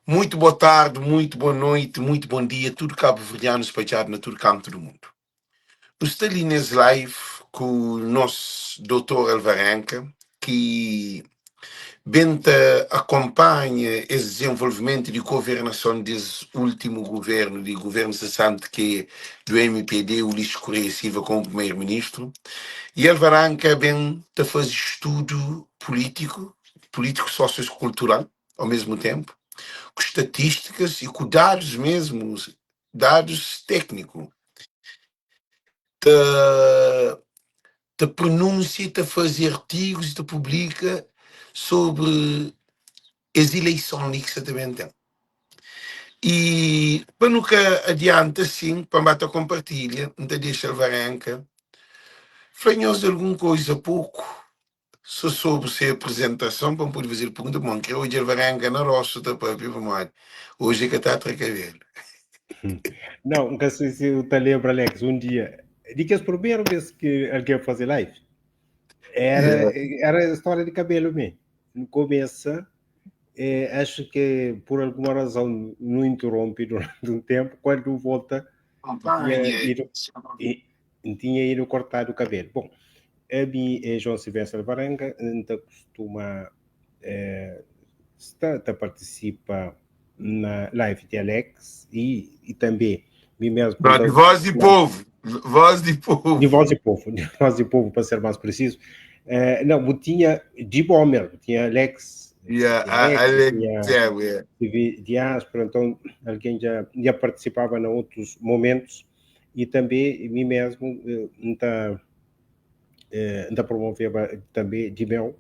Muito boa tarde, muito boa noite, muito bom dia, tudo cabo-verdiano espalhado na todo canto do mundo. Eu estou ali nesse live com o nosso doutor Alvarenga, que benta acompanha esse desenvolvimento de governação desse último governo, de governo cessante que é do MPD, o Ulisses Correia Silva como primeiro-ministro. E Alvarenga bem a fazer estudo político, político-sociocultural, ao mesmo tempo com estatísticas e com dados mesmo, dados técnicos, da pronúncia, de fazer artigos, de publica sobre as eleições que você também tem. E para nunca adianta assim, para bater compartilha, não te deixa alvarenca, fanhos alguma coisa pouco, só sobre se apresentação, para poder fazer pergunta, bom, que hoje alvarenca na roça, da própria memória. Hoje é que está a cabelo. Não, nunca sei se eu te lembro, Alex, um dia, de que as primeiras vezes que alguém fazer live, era a história de cabelo mesmo. No começo, acho que por alguma razão não interrompe durante um tempo, quando volta, tinha Campanha. ido, e- tinha ido cortar o cabelo. Bom, a mim é João Silvestre Alvarenga, ainda costuma, participa na live de Alex e também, mim mesmo, Não, de voz de povo. Voz de de povo. voz de povo, de voz de povo, para ser mais preciso. Não, eu tinha de Bomber, tinha Alex, Yeah, tinha Alex, tinha yeah. TV Diáspora, então alguém já participava em outros momentos e também mim mesmo ainda promovia também de meu.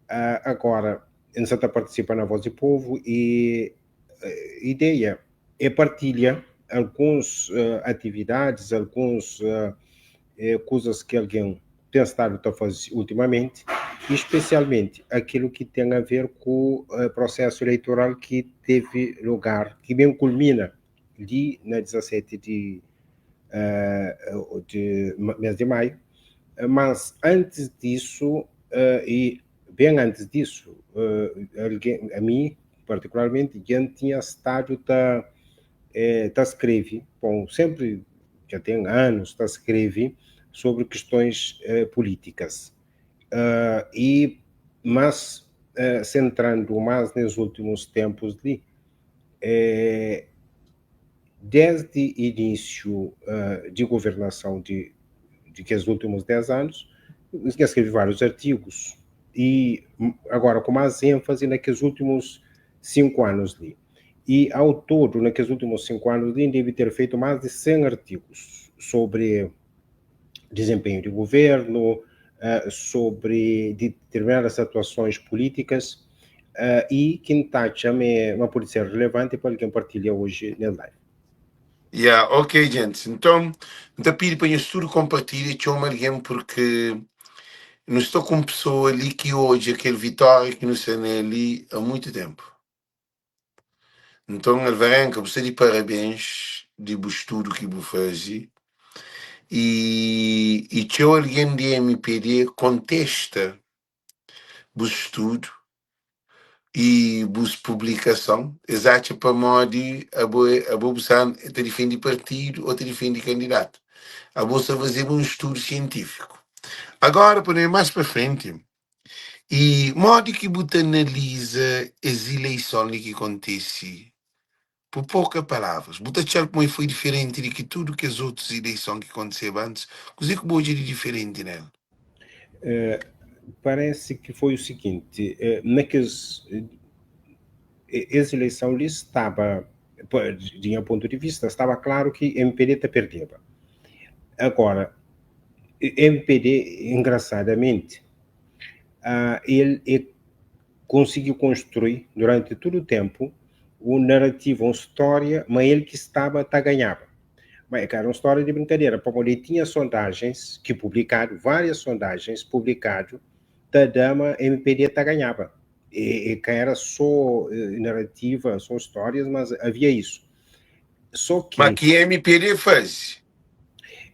Agora, ainda está participando na Voz do Povo e a ideia é partilhar algumas atividades, algumas coisas que alguém tem estado a fazer ultimamente, especialmente aquilo que tem a ver com o processo eleitoral que teve lugar, que bem culmina ali na 17 de mês de maio, mas antes disso, e bem antes disso, alguém, a mim, particularmente, já tinha estado a escrever, bom, sempre, já tem anos, a escrever sobre questões políticas. Mas, centrando mais nos últimos tempos, desde o início de governação de que os últimos 10 anos, escrevi vários artigos e agora com mais ênfase naqueles últimos 5 anos ali. E ao todo, naqueles últimos 5 anos ali, deve ter feito mais de 100 artigos sobre desempenho de governo, sobre determinadas atuações políticas e que está também pode ser relevante para quem partilha hoje na live. Yeah, ok, gente. Então pedir para o tudo compartilhe, chama alguém, porque não estou com pessoa ali que hoje, aquele Vitória que não sei ali há muito tempo. Então, Alvarenga, você de parabéns de estudo que você faz. E tinha alguém de MPD contesta o estudo e bus publicação, exato para modo a bolsa te defende partido ou te defende candidato. A bolsa fazer um estudo científico. Agora, para ir mais para frente, e modo que você analisa as eleições que acontecem, por poucas palavras, você acha que foi diferente de que tudo que as outras eleições que aconteceram antes, coisa que hoje é diferente nela. Parece que foi o seguinte, naqueles essa eleição ali estava, de meu ponto de vista, estava claro que MPD te perdeva. Agora, MPD, engraçadamente, ele conseguiu construir durante todo o tempo uma narrativa, uma história, mas ele que estava a ganhava. Mas, cara, uma história de brincadeira, porque ele tinha sondagens que publicaram, várias sondagens publicadas, da dama MPD ganhava. E que era só narrativa, só histórias, mas havia isso. Só Mas que, que MPD faz?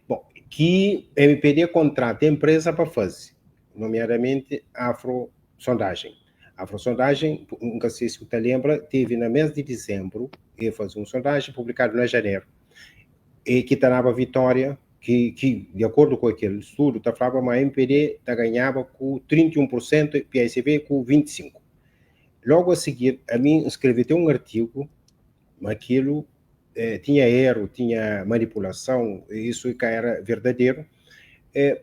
bom, que MPD contrata a empresa para fazer, nomeadamente Afro Sondagem. Afrosondagem, nunca sei se você lembra, teve no mês de dezembro, e fez uma sondagem publicada em janeiro, e que estava vitória, que de acordo com aquele estudo, está falando que a MPD ganhava com 31% e PSV com 25%. Logo a seguir, a mim escrevi um artigo, mas aquilo tinha erro, tinha manipulação, isso era verdadeiro,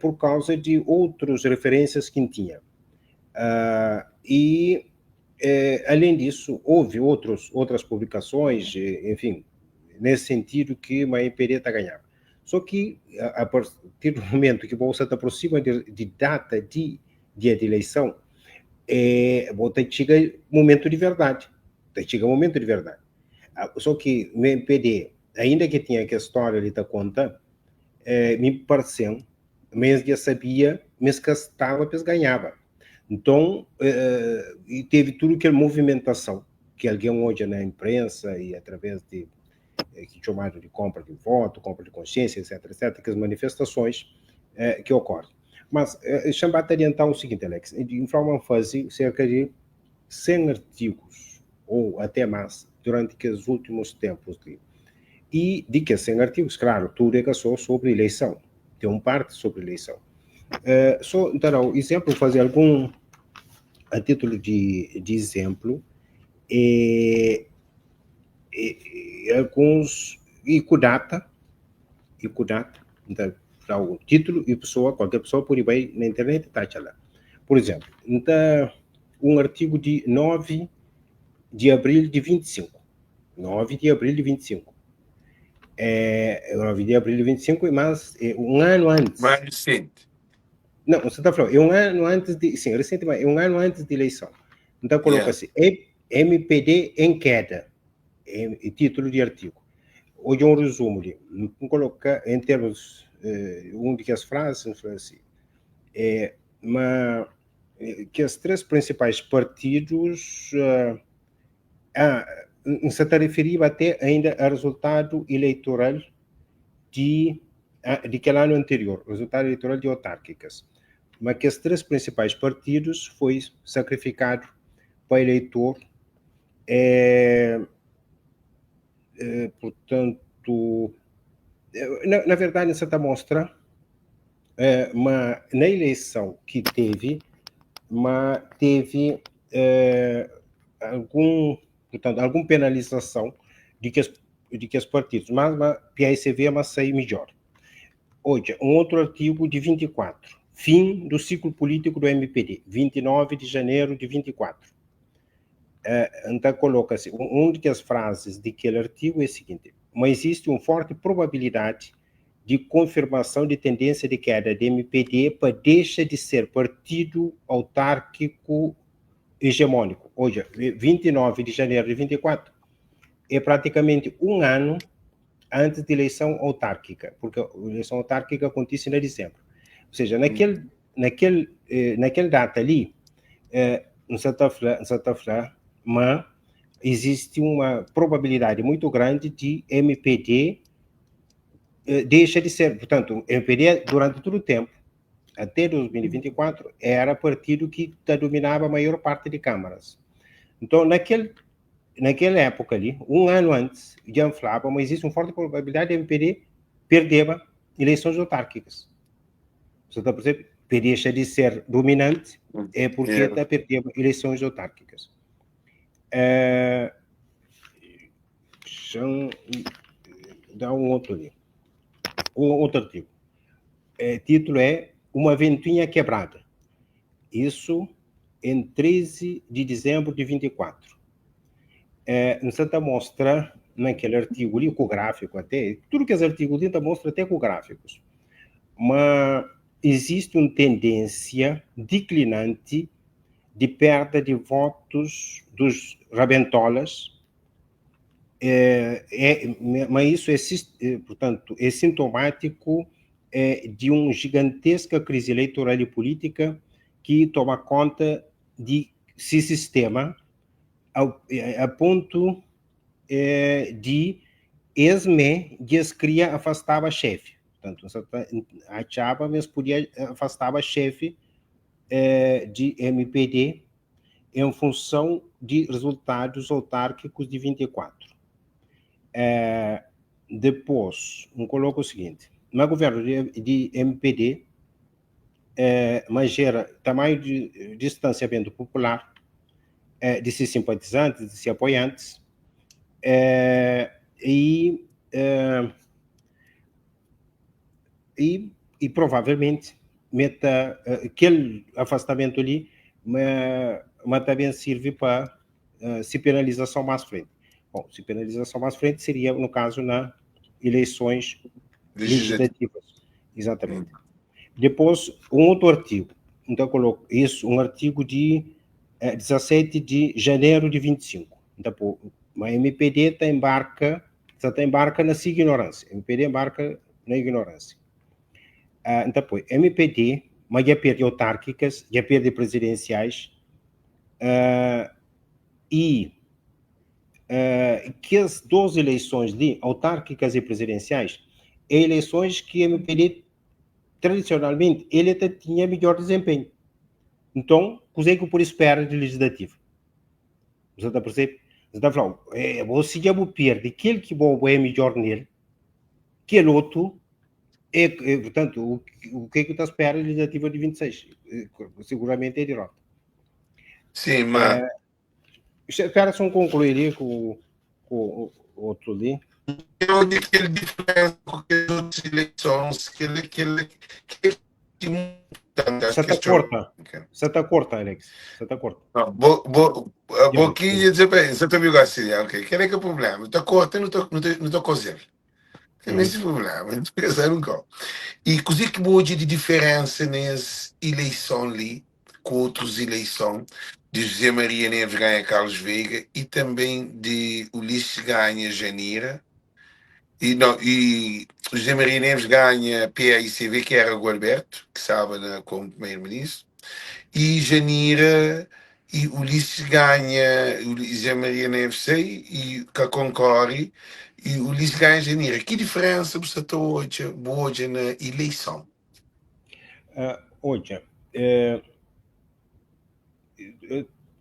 por causa de outras referências que tinha. Além disso, houve outras publicações, enfim, nesse sentido que a MPD está ganhando. Só que, a partir do momento que você está aproxima de data de dia de eleição, chega momento de verdade. Chega momento de verdade. Só que o MPD, ainda que tinha que a história ali da conta, me pareceu, mas já sabia, mas que estava, mas ganhava. Então, e teve tudo aquela movimentação que alguém hoje na imprensa e através de que chamado de compra de voto, compra de consciência, etc, etc, que as manifestações que ocorrem. Mas chama a adiantar o seguinte, Alex, em forma fase cerca de 100 artigos, ou até mais, durante os últimos tempos. E de que 100 artigos, claro, tudo é só sobre eleição, tem uma parte sobre eleição. Só, então, exemplo, fazer algum, a título de exemplo, alguns, e com data, então, dá o título e qualquer pessoa pode ir na internet e tá lá. Por exemplo, então, um artigo de 9 de abril de 25. 9 de abril de 25. 9 de abril de 25, mas um ano antes. Mais recente. Não, você está falando, é um ano antes de. Sim, recentemente, é um ano antes de eleição. Então, coloca-se MPD em queda. Título de artigo. Hoje é um resumo ali. Vamos colocar em termos. Uma das frases, assim. Que os três principais partidos. Se está referindo até ainda ao resultado eleitoral de aquele ano anterior, resultado eleitoral de autárquicas. Mas que os três principais partidos foi sacrificado para eleitor, portanto, na verdade, isso está mostrando, mas na eleição que teve, alguma penalização de que os partidos, mas a PSV mas sai melhor. Hoje, um outro artigo de 24, fim do ciclo político do MPD, 29 de janeiro de 24. Então, coloca-se, uma das frases daquele artigo é a seguinte: mas existe uma forte probabilidade de confirmação de tendência de queda do MPD para deixar de ser partido autárquico hegemônico. Hoje, 29 de janeiro de 24, é praticamente um ano antes da eleição autárquica, porque a eleição autárquica acontece em dezembro. Ou seja, naquele data ali, não se está falando, mas existe uma probabilidade muito grande de MPD deixa de ser. Portanto, MPD, durante todo o tempo, até 2024, era partido que dominava a maior parte de câmaras. Então, naquela época ali, um ano antes, já falava, mas existe uma forte probabilidade de MPD perder eleições autárquicas. Você está percebendo? Deixa de ser dominante porque está perdendo eleições autárquicas. Dá um outro ali. Outro artigo. Título é Uma Ventoinha Quebrada. Isso em 13 de dezembro de 24. Nos tenta mostrar naquele artigo ali, com o gráfico até, tudo que os artigos tenta mostrar até com gráficos. Mas existe uma tendência declinante de perda de votos dos rabentolas, mas isso portanto, é sintomático de uma gigantesca crise eleitoral e política que toma conta de esse sistema a ponto de esme que as cria afastava chefe. Portanto, achava, mas podia afastava chefe de MPD em função de resultados autárquicos de 24. Depois, coloco o seguinte, no governo de MPD, mas gera tamanho de distanciamento popular de seus simpatizantes, de seus apoiantes, e provavelmente meta aquele afastamento ali, mas também serve para se penalização mais frente. Bom, se penalização mais frente seria, no caso, na eleições legislativas. Exatamente. Depois, outro artigo. Então, coloco isso, um artigo de 17 de janeiro de 25. Então, a MPD embarca na sua ignorância. A MPD embarca na ignorância. Então, MPD, mas já perde autárquicas, já perde presidenciais, e que as duas eleições de autárquicas e presidenciais é eleições que a MPD tradicionalmente ele até tinha melhor desempenho. Então, consegue por isso perde de legislativo. Você está a perceber? Você está a falar, você já perde aquele que é melhor nele, que é outro, portanto, o que está a esperar a legislativa de 26? Seguramente é derrota. Sim, mas... Espera só concluir com o outro ali. Eu digo que ele diferença com as outras eleições, que Você está corta, Alex. Você está corta. Boquinha dizer bem, você está viu assim, ok. Qual é que é o problema? Está corta, não estou cozendo. Tem esse problema, não estou pensando com. E coisa que hoje de diferença nessa eleição ali, com outras eleições, de José Maria Neves ganha Carlos Veiga e também de Ulisses ganha Janira. E José Maria Neves ganha PAICV, que era o Alberto, que estava como primeiro-ministro, e Janira e Ulisses ganha, José Maria Neves sei, e que concorre, e Ulisses ganha Janira. Que diferença você está hoje na eleição? Hoje,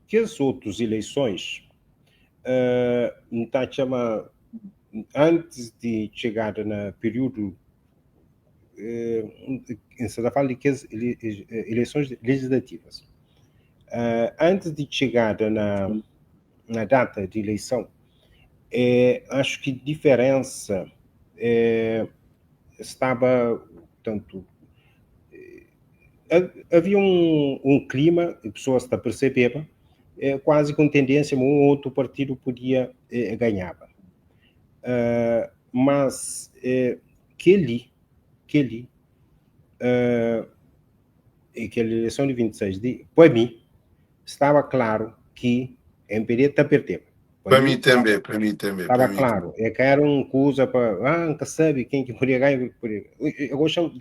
que as outras eleições, chama antes de chegar no período você está falando que as eleições legislativas, antes de chegar na data de eleição, acho que a diferença estava, tanto havia um clima, e pessoas está a perceber, quase com tendência, um outro partido podia ganhar. Mas aquela eleição de 26, para mim, estava claro que a MPD está perdendo. Para mim também. Estava claro. É que era uma coisa para... nunca sabe quem que poderia ganhar. Eu gosto de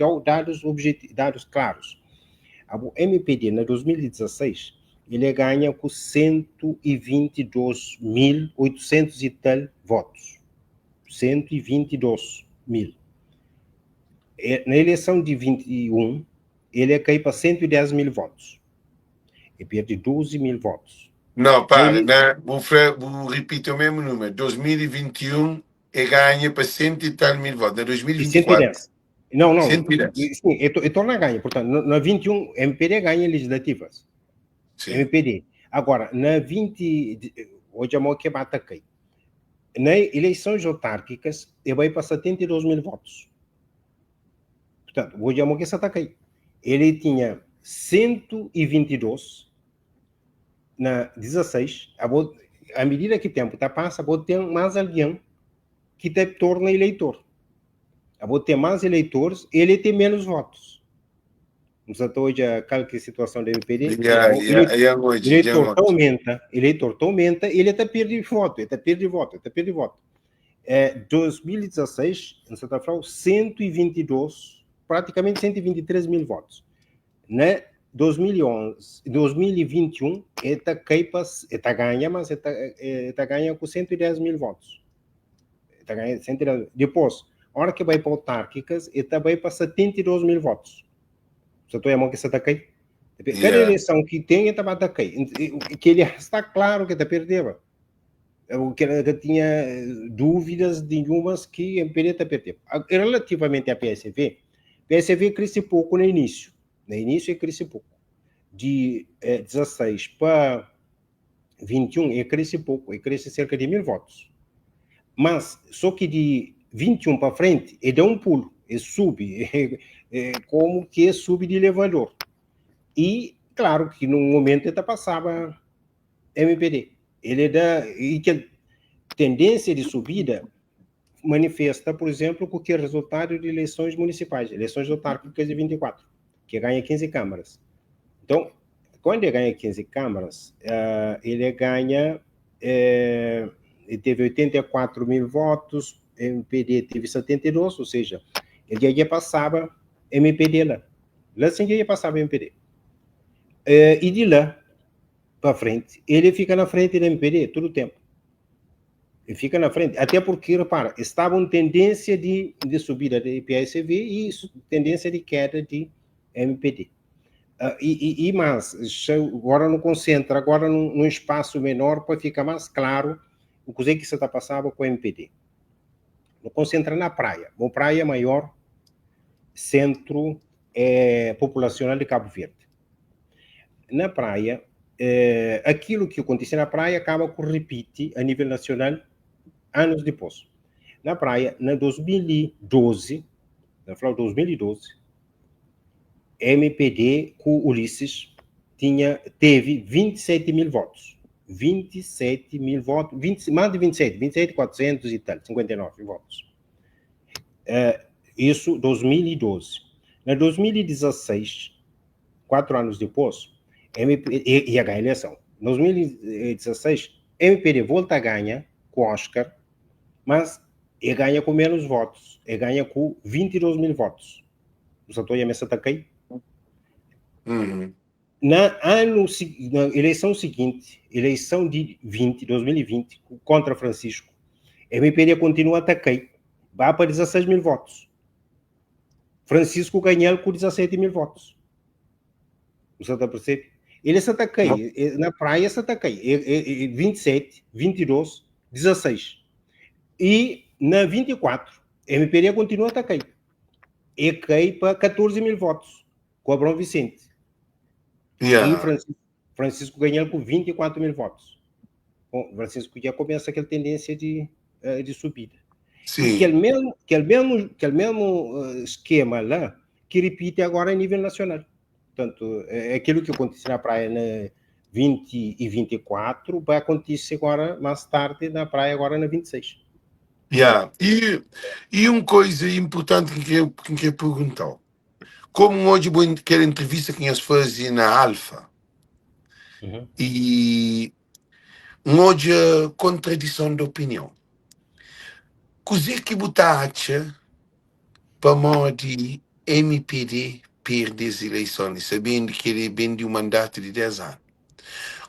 dados claros. A MPD, na 2016, ele ganha com 122.800 e tal votos. 122 mil. Na eleição de 21, ele cai para 110 mil votos. E perde 12 mil votos. Não, para, vou repetir o mesmo número. 2021 ele ganha para 100 e tal mil votos. Na 2024. 110. Não. 110. Sim, ele torna a ganha. Portanto, na 21, MPD ganha legislativas. Sim. MPD. Agora, na 20, hoje a mão que bate aqui. Na eleições autárquicas, ele vai para 72 mil votos. Portanto, hoje a mão que se ataca aí. Ele tinha 122 na 16. À medida que o tempo está passa, vou ter mais alguém que te torna eleitor. Vou ter mais eleitores, ele tem menos votos. Não sei hoje aquela situação da MPD. Eleitor aumenta, ele até perde voto. 2016, em Santa Frau, 122, praticamente 123 mil votos. Na 2021, ele está ganha, mas ele ganha com 110 mil votos. Depois, a hora que vai para autárquicas, ele vai para 72 mil votos. Você está que você está aqui? Cada eleição que tem, estava a cair. Que ele está claro que está perdendo. Que tinha dúvidas nenhumas que o MPD está perdendo. Relativamente à PSV cresce pouco no início. No início, cresce pouco. De 16 para 21, ele cresce pouco. Ele cresce cerca de 1.000 votos. Mas, só que de 21 para frente, ele dá um pulo. Ele sube. Como que sube de elevador. E, claro, que no momento ele passava MPD. E que a tendência de subida manifesta, por exemplo, com o resultado de eleições municipais, eleições autárquicas de 24, que ganha 15 câmaras. Então, quando ele ganha 15 câmaras, ele ganha, ele teve 84 mil votos, MPD teve 72, ou seja, ele já passava MPD lá. Lá sim já passava MPD. E de lá para frente, ele fica na frente da MPD todo o tempo. Ele fica na frente, até porque, repara, estava em tendência de subida de PSV e tendência de queda de MPD. Mas agora não concentra, agora num espaço menor para ficar mais claro o que você está passando com o MPD. Não concentra na praia. Uma praia maior, centro populacional de Cabo Verde. Na praia, aquilo que acontece na praia acaba com repite a nível nacional anos depois. Na praia, na 2012, na final de 2012, MPD com Ulisses teve 27 mil votos. 27 mil votos, mais de 27.400 e tal, 59 votos. Isso 2012. Na 2016, 4 anos depois, MPD ia ganhar a eleição. Em 2016, MPD volta a ganhar com Oscar, mas ele ganha com menos votos. Ele ganha com 22 mil votos. O Santo Iamessa está aqui. Na eleição seguinte, eleição de 2020, contra Francisco, a MPD continua a atacar, vai para 16 mil votos. Francisco ganhou com 17 mil votos. Você está percebendo? Ele se ataca na praia, se ataca 27, 22, 16. E na 24, a MPD continua a atacar. E cai para 14 mil votos, com a Abrão Vicente. E Francisco ganhou com 24 mil votos. Bom, Francisco já começa aquela tendência de subida. Sim. E que é o mesmo esquema lá que repite agora a nível nacional. Portanto, aquilo que aconteceu na praia na 20 e 24 vai acontecer agora mais tarde na praia agora na 26. E uma coisa importante que eu perguntar. Como hoje aquela entrevista que nós fazíamos na Alfa, e hoje contradição de opinião. Così que botacha para modo MPD perde as eleições, sabendo que ele vem de um mandato de 10 anos.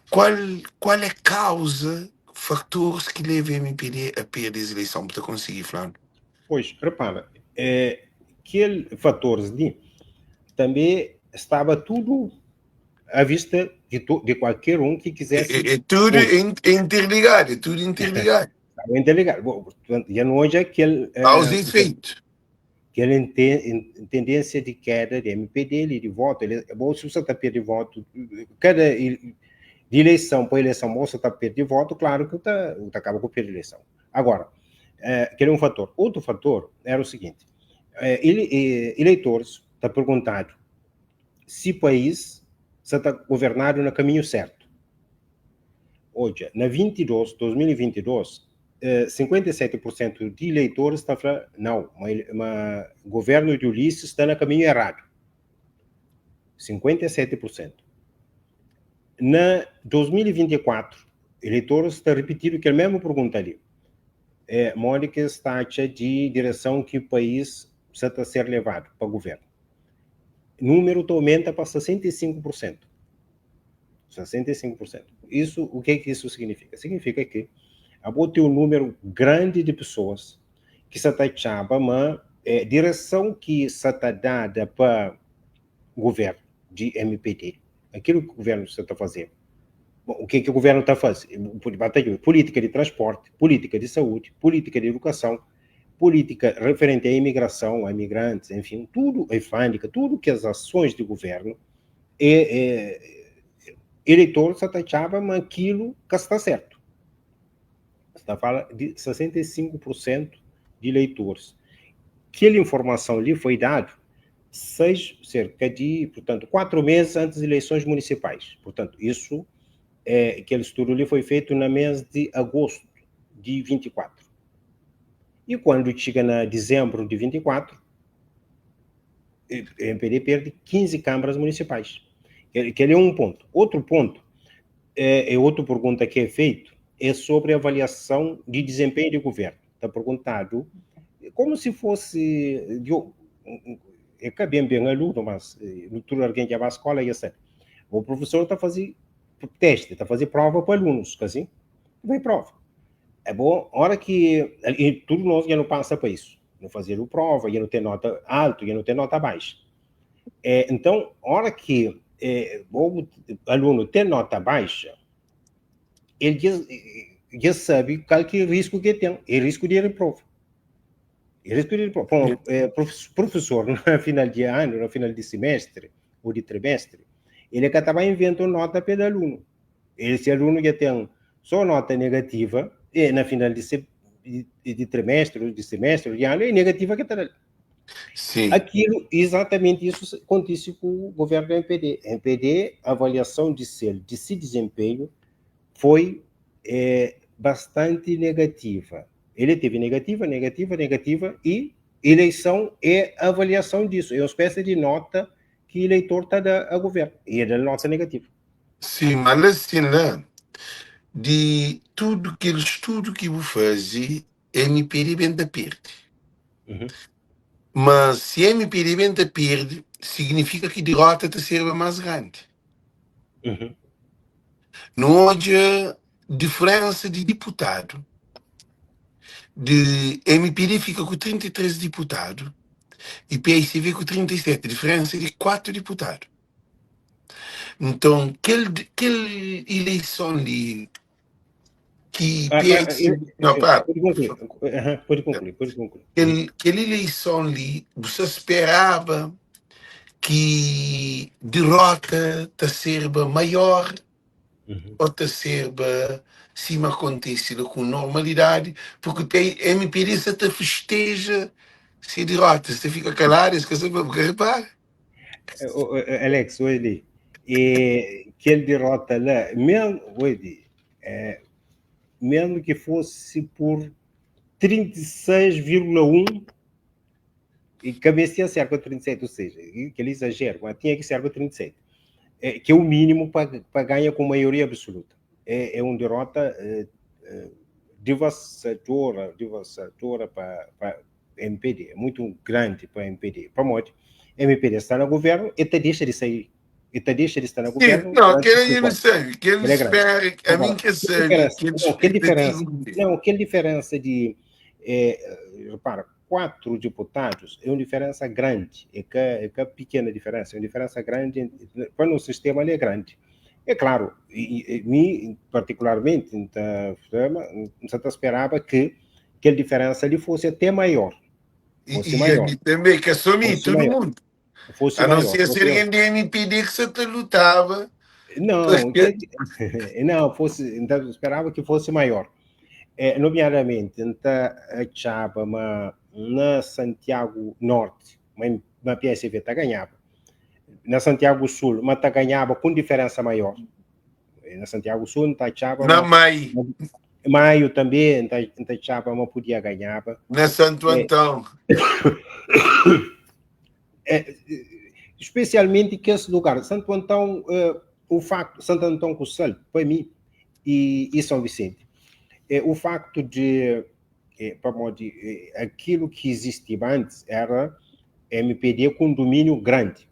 Qual é a causa, fatores que levam a MPD a perder as eleições para conseguir, Flávio? Pois, repara, aquele fatores também estava tudo à vista de qualquer um que quisesse. É tudo interligado, é tudo interligado. Estava interligado. Bom, portanto, já não hoje aquele. Aos efeitos. Aquela tendência de queda de MPD, de voto. Bom, se você está perdendo voto, cada de eleição para eleição, você está perdendo voto, claro que você acaba com a eleição. Agora, aquele é um fator. Outro fator era o seguinte: eleitores estão perguntando se o país está governado no caminho certo. Hoje, na 2022, 57% de eleitores estão falando, não, o governo de Ulisses está no caminho errado. 57%. Na 2024, eleitores estão repetindo que é a mesma pergunta ali. Mônica está de direção que o país precisa ser levado para o governo. O número aumenta para 65%. 65%. Isso, o que isso significa? Significa que vou ter um número grande de pessoas que se está uma direção que se está dada para o governo de MPD aquilo que o governo está a fazer. Bom, o que é que o governo está a fazer? Política de transporte, política de saúde, política de educação, política referente à imigração, a imigrantes, enfim, tudo, a alfândega, tudo que as ações de governo, eleitor se taxava, mas aquilo que está certo. Está a falar de 65% de eleitores. Aquela informação lhe foi dada cerca de, portanto, 4 meses antes das eleições municipais. Portanto, isso, aquele estudo ali foi feito no mês de agosto de 24. E quando chega na dezembro de 24, o MPD perde 15 câmaras municipais. Aquele é um ponto. Outro ponto, outra pergunta que é feita, é sobre a avaliação de desempenho de governo. Está perguntado como se fosse... É que bem aluno, mas no turno alguém que vai à escola e assim. O professor está a fazer teste, está a fazer prova para alunos, assim, vai prova. É bom, a hora que... E tudo nós já não passa para isso. Não fazer o prova, já não ter nota alta, já não ter nota baixa. Então, a hora que o aluno tem nota baixa, ele já sabe qual que é o risco que tem. É risco de reprova. Bom, professor, no final de ano, no final de semestre ou de trimestre, ele acaba inventando nota para o aluno. Esse aluno já tem só nota negativa, e na final de trimestre ou de semestre, de ano, é negativa que está ali. Sim. Aquilo, exatamente isso acontece com o governo do MPD. MPD, a avaliação de se desempenho foi bastante negativa. Ele teve negativa, e eleição é a avaliação disso. É uma espécie de nota que o eleitor está a governo. E é da nota negativa. Sim, mas assim, lá, de tudo aquele estudo que eu fazia, MPD bem da perde. Uhum. Mas se MPD bem da perde, significa que a derrota está ser mais grande. Uhum. Não há diferença de deputado. De MPD fica com 33 deputados e PSV com 37, diferença de 4 deputados. Então, aquela eleição ali que PSV. Não, para. Pode concluir. Aquela eleição ali, você esperava que derrota está ser maior ou está ser se acontece com normalidade, porque tem MPD se te festeja se derrota, se fica calado, se você repara. Alex, olha, que ele derrota lá, mesmo, olha, mesmo que fosse por 36,1 e cabeceia cerca de 37, ou seja, que ele exagera, mas tinha que ser com 37, que é o mínimo para ganhar com maioria absoluta. É uma derrota devastadora para MPD, é muito grande para MPD. Para morte, MPD está no governo e te deixa de sair. E te deixa de estar no Sim, governo não, durante aquele aí 5 não anos. sabe, que ele Ele é grande. espera, a mim Agora, que sabe, que ele expectativa. que diferença de, repara, 4 deputados é uma diferença grande, é que pequena diferença, é uma diferença grande, para o sistema ele é grande. É claro, mim particularmente, você esperava que aquela diferença ali fosse até maior, fosse E maior, ele também que assumir fosse todo maior, mundo. fosse A não maior, ser se fosse maior. alguém de MPD que você te lutava. Não, Porque... não, então, esperava que fosse maior. Nomeadamente, achava na Santiago Norte, uma PSV está ganhava. Na Santiago Sul, mas está ganhava com diferença maior. Na Santiago Sul, está achava Na Mai, Maio também, está achava uma podia ganhava. na Santo Antão. Especialmente que esse lugar, Santo Antão, o facto, Santo Antão com Sal, para mim, e São Vicente, o facto de aquilo que existia antes era MPD com domínio grande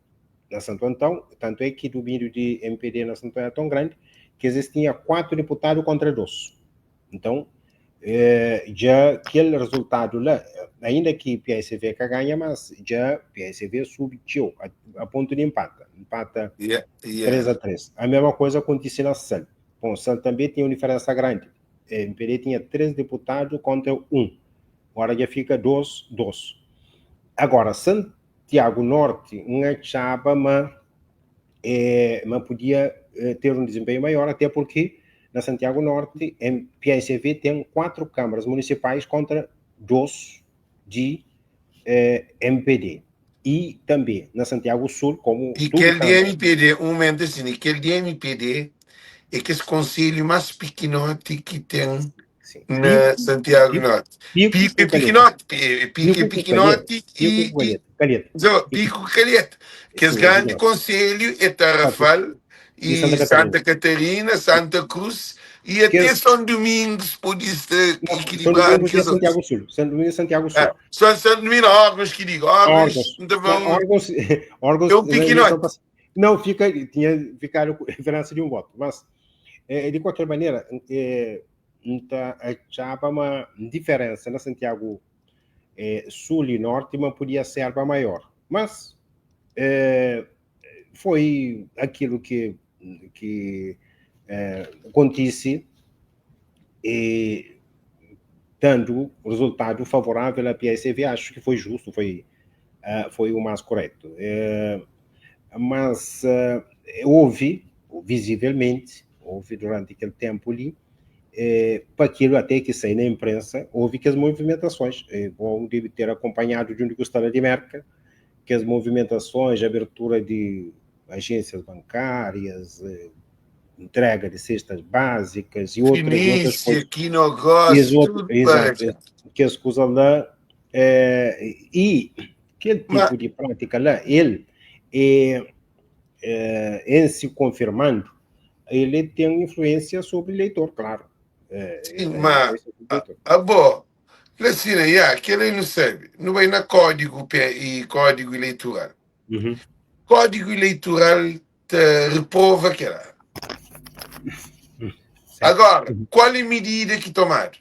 na Santo Antão, tanto é que o domínio de MPD na Santo Antão é tão grande que existia 4 deputados contra 2. Então, já aquele resultado lá, ainda que PSV que ganha, mas já PSV subiu a ponto de empata Yeah, 3-3. A mesma coisa aconteceu na SAL. Bom, SAL também tinha uma diferença grande. MPD tinha 3 deputados contra 1. Agora já fica 2-2. Agora, Santiago Norte, uma chapa, mas podia ter um desempenho maior, até porque na Santiago Norte, PSV tem 4 câmaras municipais contra 2 de MPD. E também na Santiago Sul, como e tudo aquele de câmara. MPD, um momento assim, aquele de MPD é que esse conselho mais pequenote que tem Sim. na Santiago Pico, Norte. pico Pico é com calheta. pequenote, Pico é Pico com calheta. pequenote Pico com calheta. Calheta. Pico Calhete, que esse Sim, é grande pequenote. conselho é Tarrafal E Santa e Catarina. Santa Catarina, Santa Cruz e Que até São Domingos pode estar não, São equilibrado Domingos que é os outros. Santiago Sul. São Domingos é Santiago Sul. Ah, só Domingos, órgãos que digo, órgãos, Órgãos. ainda Não, vão, é órgãos um na eleição pequenote. passada. Não, tinha ficado com diferença de um voto. Mas, de qualquer maneira, então, achava uma diferença na Santiago Sul e Norte, mas podia ser maior. Mas foi aquilo que acontece e dando resultado favorável à PSV, acho que foi justo, foi o mais correto. Mas houve, visivelmente, houve durante aquele tempo ali, para aquilo até que saiu na imprensa, houve que as movimentações, bom, deve ter acompanhado junto com o Estado de América, que as movimentações, a abertura de agências bancárias, entrega de cestas básicas e outras Finícia, coisas. aqui no gosto, tudo para Exato, já. que as coisas lá, e aquele Mas, tipo de prática lá, ele, em se confirmando, ele tem influência sobre o eleitor, claro. Ele sim, tem mas, influência sobre o eleitor. bom, assim, aquele não serve, não vai na código e código eleitoral. Uhum. Código eleitoral te reprova aquela. Certo. Agora, qual é a medida que tomar?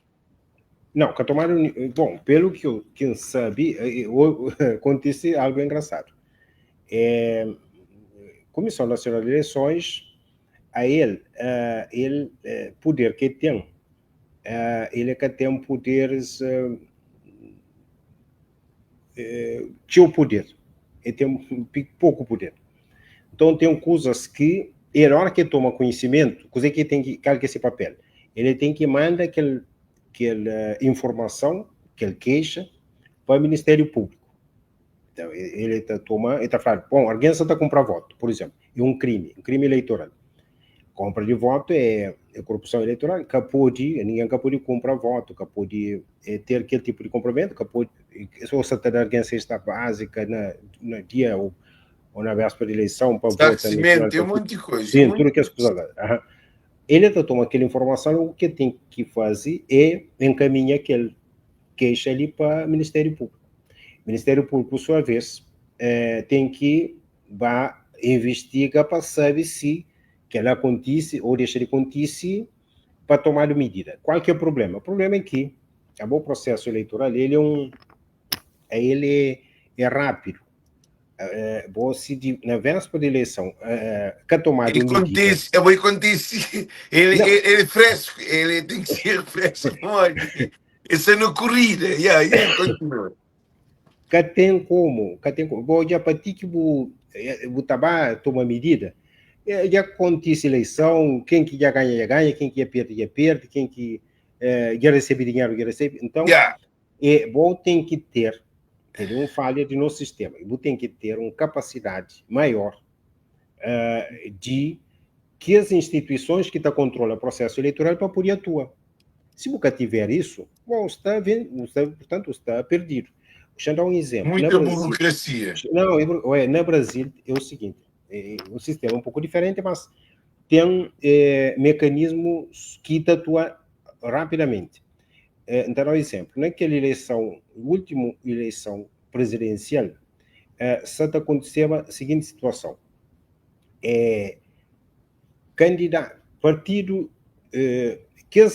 Não, que tomaram. Bom, pelo que eu sabe, acontece algo engraçado. Comissão Nacional de Eleições, a ele poder que tem, ele que tem poderes, tinha o poder, ele tem pouco poder. Então tem coisas que, na hora que toma conhecimento, coisa que tem que calcar esse papel, ele tem que mandar aquela informação, aquela queixa, para o Ministério Público. Então, ele está falando, bom, alguém está a comprar voto, por exemplo, é um crime eleitoral. Compra de voto é corrupção eleitoral, ninguém pode comprar voto, pode ter aquele tipo de comprovento, pode, se você tem alguém cesta básica no dia ou na véspera de eleição para votar naquele Saximento, é um partido, monte de coisa. sim, tudo que as coisas lá. Ele toma aquela informação, o que tem que fazer é encaminhar aquele queixa ali para o Ministério Público. O Ministério Público, por sua vez, tem que investigar para saber se que ela acontece ou deixa de acontecer para tomar medida. Qual que é o problema? O problema é que o processo eleitoral ele é rápido. Você, na véspera da eleição, quer tomar Ele uma medida. acontece, ele acontece, Não, ele é fresco, ele tem que ser fresco, olha. Essa é na corrida, continua. que tem como. Bom, já para ti que o tabaco toma medida, já acontece eleição, quem que já ganha, quem que já perde, quem que já recebe dinheiro, já recebe. Então, Yeah. bom, tem que ter uma falha de nosso sistema. E tem que ter uma capacidade maior de que as instituições que controlam o processo eleitoral para poder atuar. Se nunca tiver isso, bom, portanto, está perdido. Deixa eu dar um exemplo. Na Muita Brasil, burocracia. não, na Brasil é o seguinte, o sistema é um pouco diferente, mas tem mecanismos que atuam rapidamente. Então, um exemplo, naquela eleição, última eleição presidencial, só aconteceu a seguinte situação. Candidato, partido que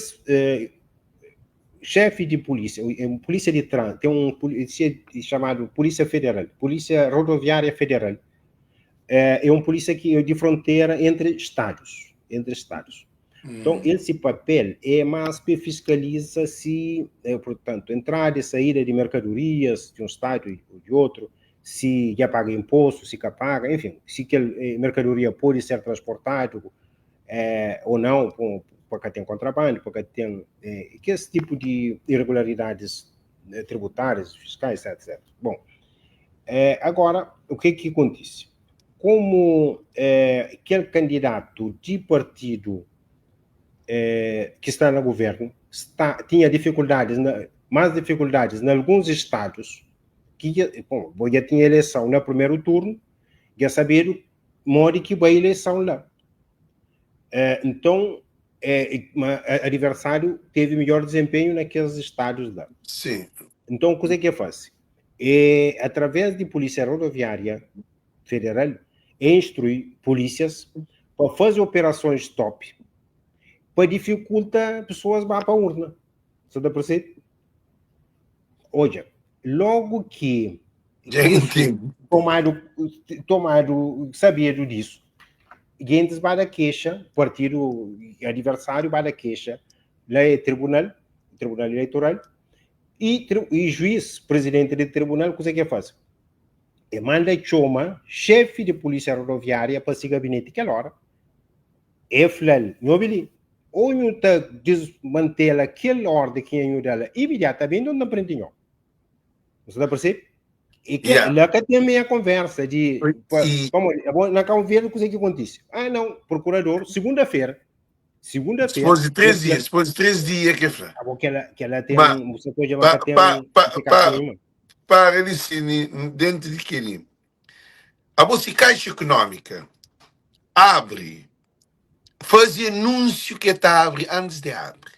chefe de polícia, polícia de trânsito, tem um polícia chamado Polícia Federal, Polícia Rodoviária Federal. É um polícia de fronteira entre estados. Então, esse papel é mais para fiscalizar se, portanto, entrada e saída de mercadorias de um estado e de outro, se já paga imposto, se já paga, enfim, se que mercadoria pode ser transportada ou não, porque tem contrabando, porque tem que esse tipo de irregularidades tributárias, fiscais, etc. Bom, agora, o que acontece? Como aquele candidato de partido que está no governo tinha dificuldades, mais dificuldades em alguns estados, que já tinha eleição no primeiro turno, já sabia o modo que vai a eleição lá. Então, o adversário teve melhor desempenho naqueles estados lá. Sim. Então, o que é que faz? Através de Polícia Rodoviária Federal, instrui polícias para fazer operações stop, para dificultar pessoas para a urna. Você dá para você? Olha, logo que Já entendo. tomado sabido disso, gente vai da queixa, partido adversário vai da queixa, lá é tribunal eleitoral, e juiz, presidente do tribunal, o que faz? E manda chama chefe de polícia rodoviária para esse gabinete que hora. É flal, nobili. Ou não está desmanter aquela ordem que é dela imediatamente, não aprende não. Você dá para ser? E que lá que tem a minha conversa de como na conversa o que acontece? Não, procurador, segunda-feira. Depois de 3 dias, que foi. Que ela tem você pode chamar que tem aplicação para ele dentro de que a vossa Caixa Econômica abre, faz anúncio que está abre antes de abrir,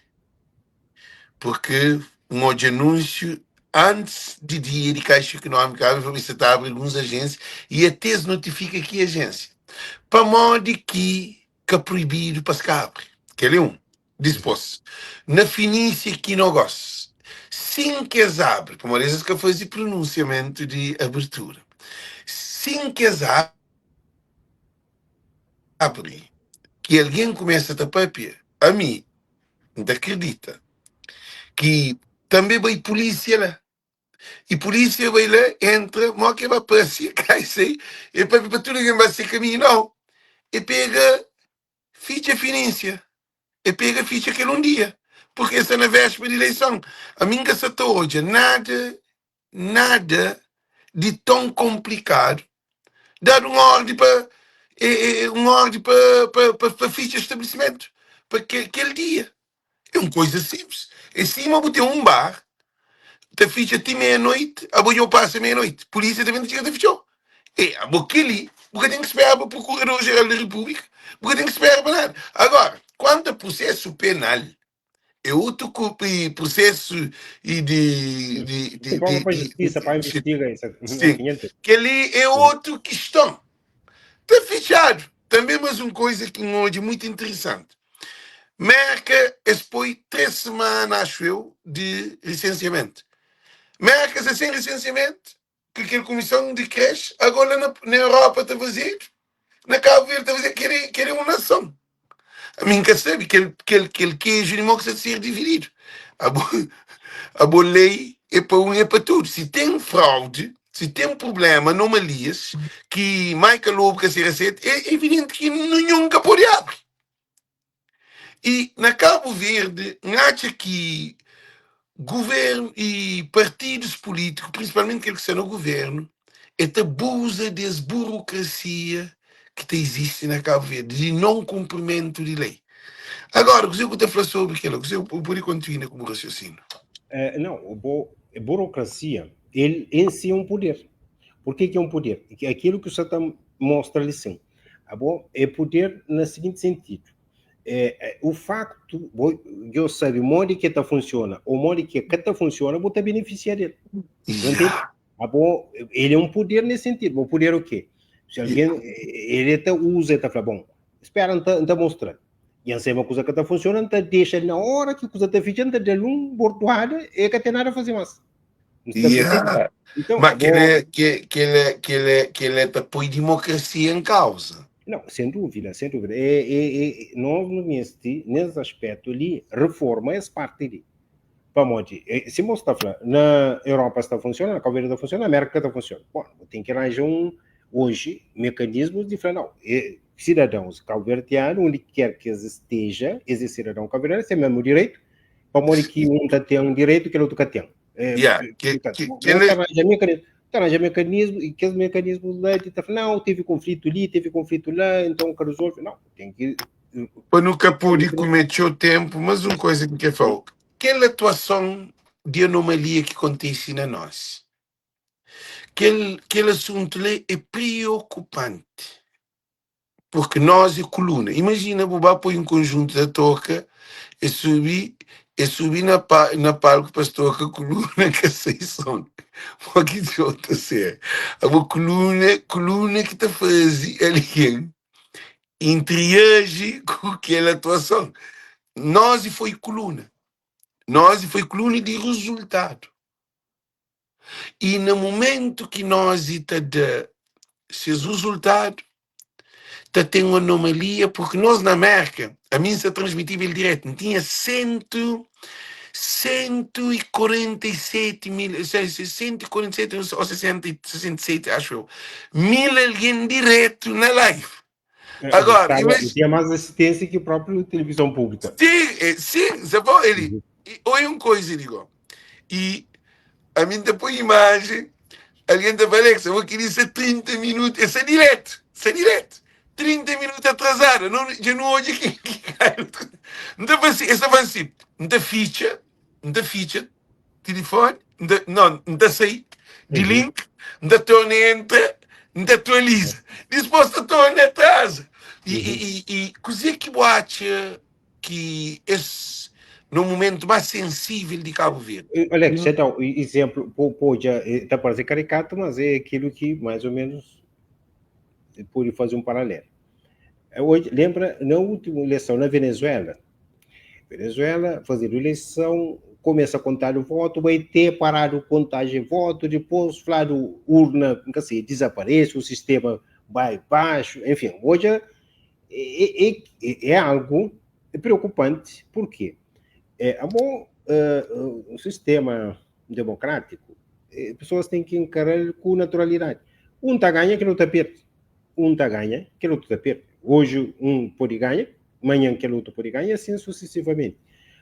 porque um anúncio antes de dia de Caixa Econômica abre, você está abre algumas agências e até se notifica que agência, para modo que é proibido para se abre, que é um. Depois, na finícia que não gosta, sim que as abre, para uma vez que faz pronunciamento de abertura, sim que as abre, que alguém começa a tapar a mim, não acredita, que também vai polícia lá. E polícia vai lá, entra, mó que vai passear, cai, sei, e para tudo que vai ser caminho, não. E pega ficha finícia. E pega ficha aquele um dia. Porque essa é na véspera de eleição. A minha caça hoje, nada de tão complicado. Dar uma ordem para ficha de estabelecimento. Para aquele dia. É uma coisa simples. Em cima, botei um bar, a ficha até meia-noite, a boia passa meia-noite. Polícia também chega a fechar. É, a boquili, porque tem que esperar para o Procurador-Geral da República, porque tem que esperar para nada. Agora, quanto a processo penal, é outro processo e vamos para a justiça para investigar isso. Sim, que ali é outra questão. Está fechado. Também mais uma coisa que hoje é muito interessante. Merca expõe 3 semanas, acho eu, de licenciamento. Mercas sem licenciamento, que aquela comissão de creche, agora na Europa está a fazer, na Cabo Verde está a fazer, querem uma nação. A mim que sabe que aquele queijo não precisa ser dividido. A boa lei é para um e é para tudo. Se tem fraude, se tem problema, anomalias, que Michael Lobo quer ser aceito, é evidente que nunca pode abrir. E na Cabo Verde, acha que governo e partidos políticos, principalmente aqueles que estão no governo, abusa da burocracia que existe na Cabo Verde, de não cumprimento de lei. Agora, o que você falar sobre aquilo? O que você pode continuar com o raciocínio? Não, a burocracia, ele em si é um poder. Por que é um poder? É aquilo que você mostra ali sim. É poder no seguinte sentido. O facto, eu sei o modo que está funciona, o modo que está funciona, vou te beneficiar dele. Yeah. Ele é um poder nesse sentido. O poder é o quê? Se alguém, ele até usa, está falando, bom, espera, não está mostrando. E essa é uma coisa que está funcionando, deixa na hora que a coisa está fechando, está um bordoada, é que tem nada a fazer mais. Não está a perceber? Yeah. Então, Mas que ele põe democracia em causa. não, sem dúvida, sem dúvida. Nós, nesse aspecto ali, reforma essa parte ali. Vamos, se você está falando, na Europa está funcionando, na Calveira está funcionando, na América está funcionando. Bom, tem que arranjar hoje, mecanismos diferentes. Não, cidadãos calverdianos, onde quer que esteja, esse cidadão calverdiano tem o mesmo direito, para que um tem um direito que o outro tem. Yeah. Portanto, arranja mecanismo, e aquele mecanismo lá, está falando, não, teve conflito ali, teve conflito lá, então que resolve. Não, tem que... Eu nunca pude cometer o tempo, mas uma coisa que eu falo, aquela atuação de anomalia que acontece na nós, aquele assunto ali é preocupante. Porque nós é coluna. Imagina, Bobá põe um conjunto da toca e subi na palco para tocar a coluna que sei som. Porque de outra ser. A coluna que te faz alguém interage com aquela atuação. Nós e foi coluna. Nós e foi coluna de resultado. E no momento que nós está de esses resultados, tem uma anomalia, porque nós na América, a mim se transmitível direto, tinha 147 mil, 147 ou 67, acho eu, mil alguém direto na live. Agora, tinha mais assistência que a própria televisão pública. Sim, ele. Olha uma coisa, digo. E a mim depois imagem, alguém da Alexa, eu queria ser 30 minutos, isso é direto. 30 minutos atrasada, eu não hoje que não vai assim, não ficha, telefone, não sei, de link, não entra, não atualiza. Depois torna atrás. E coisa que eu acho que esse no momento mais sensível de Cabo Verde. Alex, então, exemplo, pode está parecendo caricato, mas é aquilo que mais ou menos pode fazer um paralelo. Hoje, lembra, na última eleição na Venezuela, fazendo eleição, começa a contar o voto, vai ter parado a contagem de voto, depois, falado, urna, assim, desaparece, o sistema vai baixo, enfim, hoje é algo preocupante, por quê? Um sistema democrático, pessoas têm que encarar com naturalidade. Um está ganha, que não está perde. Um está ganha, que o outro está perde. Hoje um pode ganhar, amanhã que o outro pode ganhar, assim sucessivamente.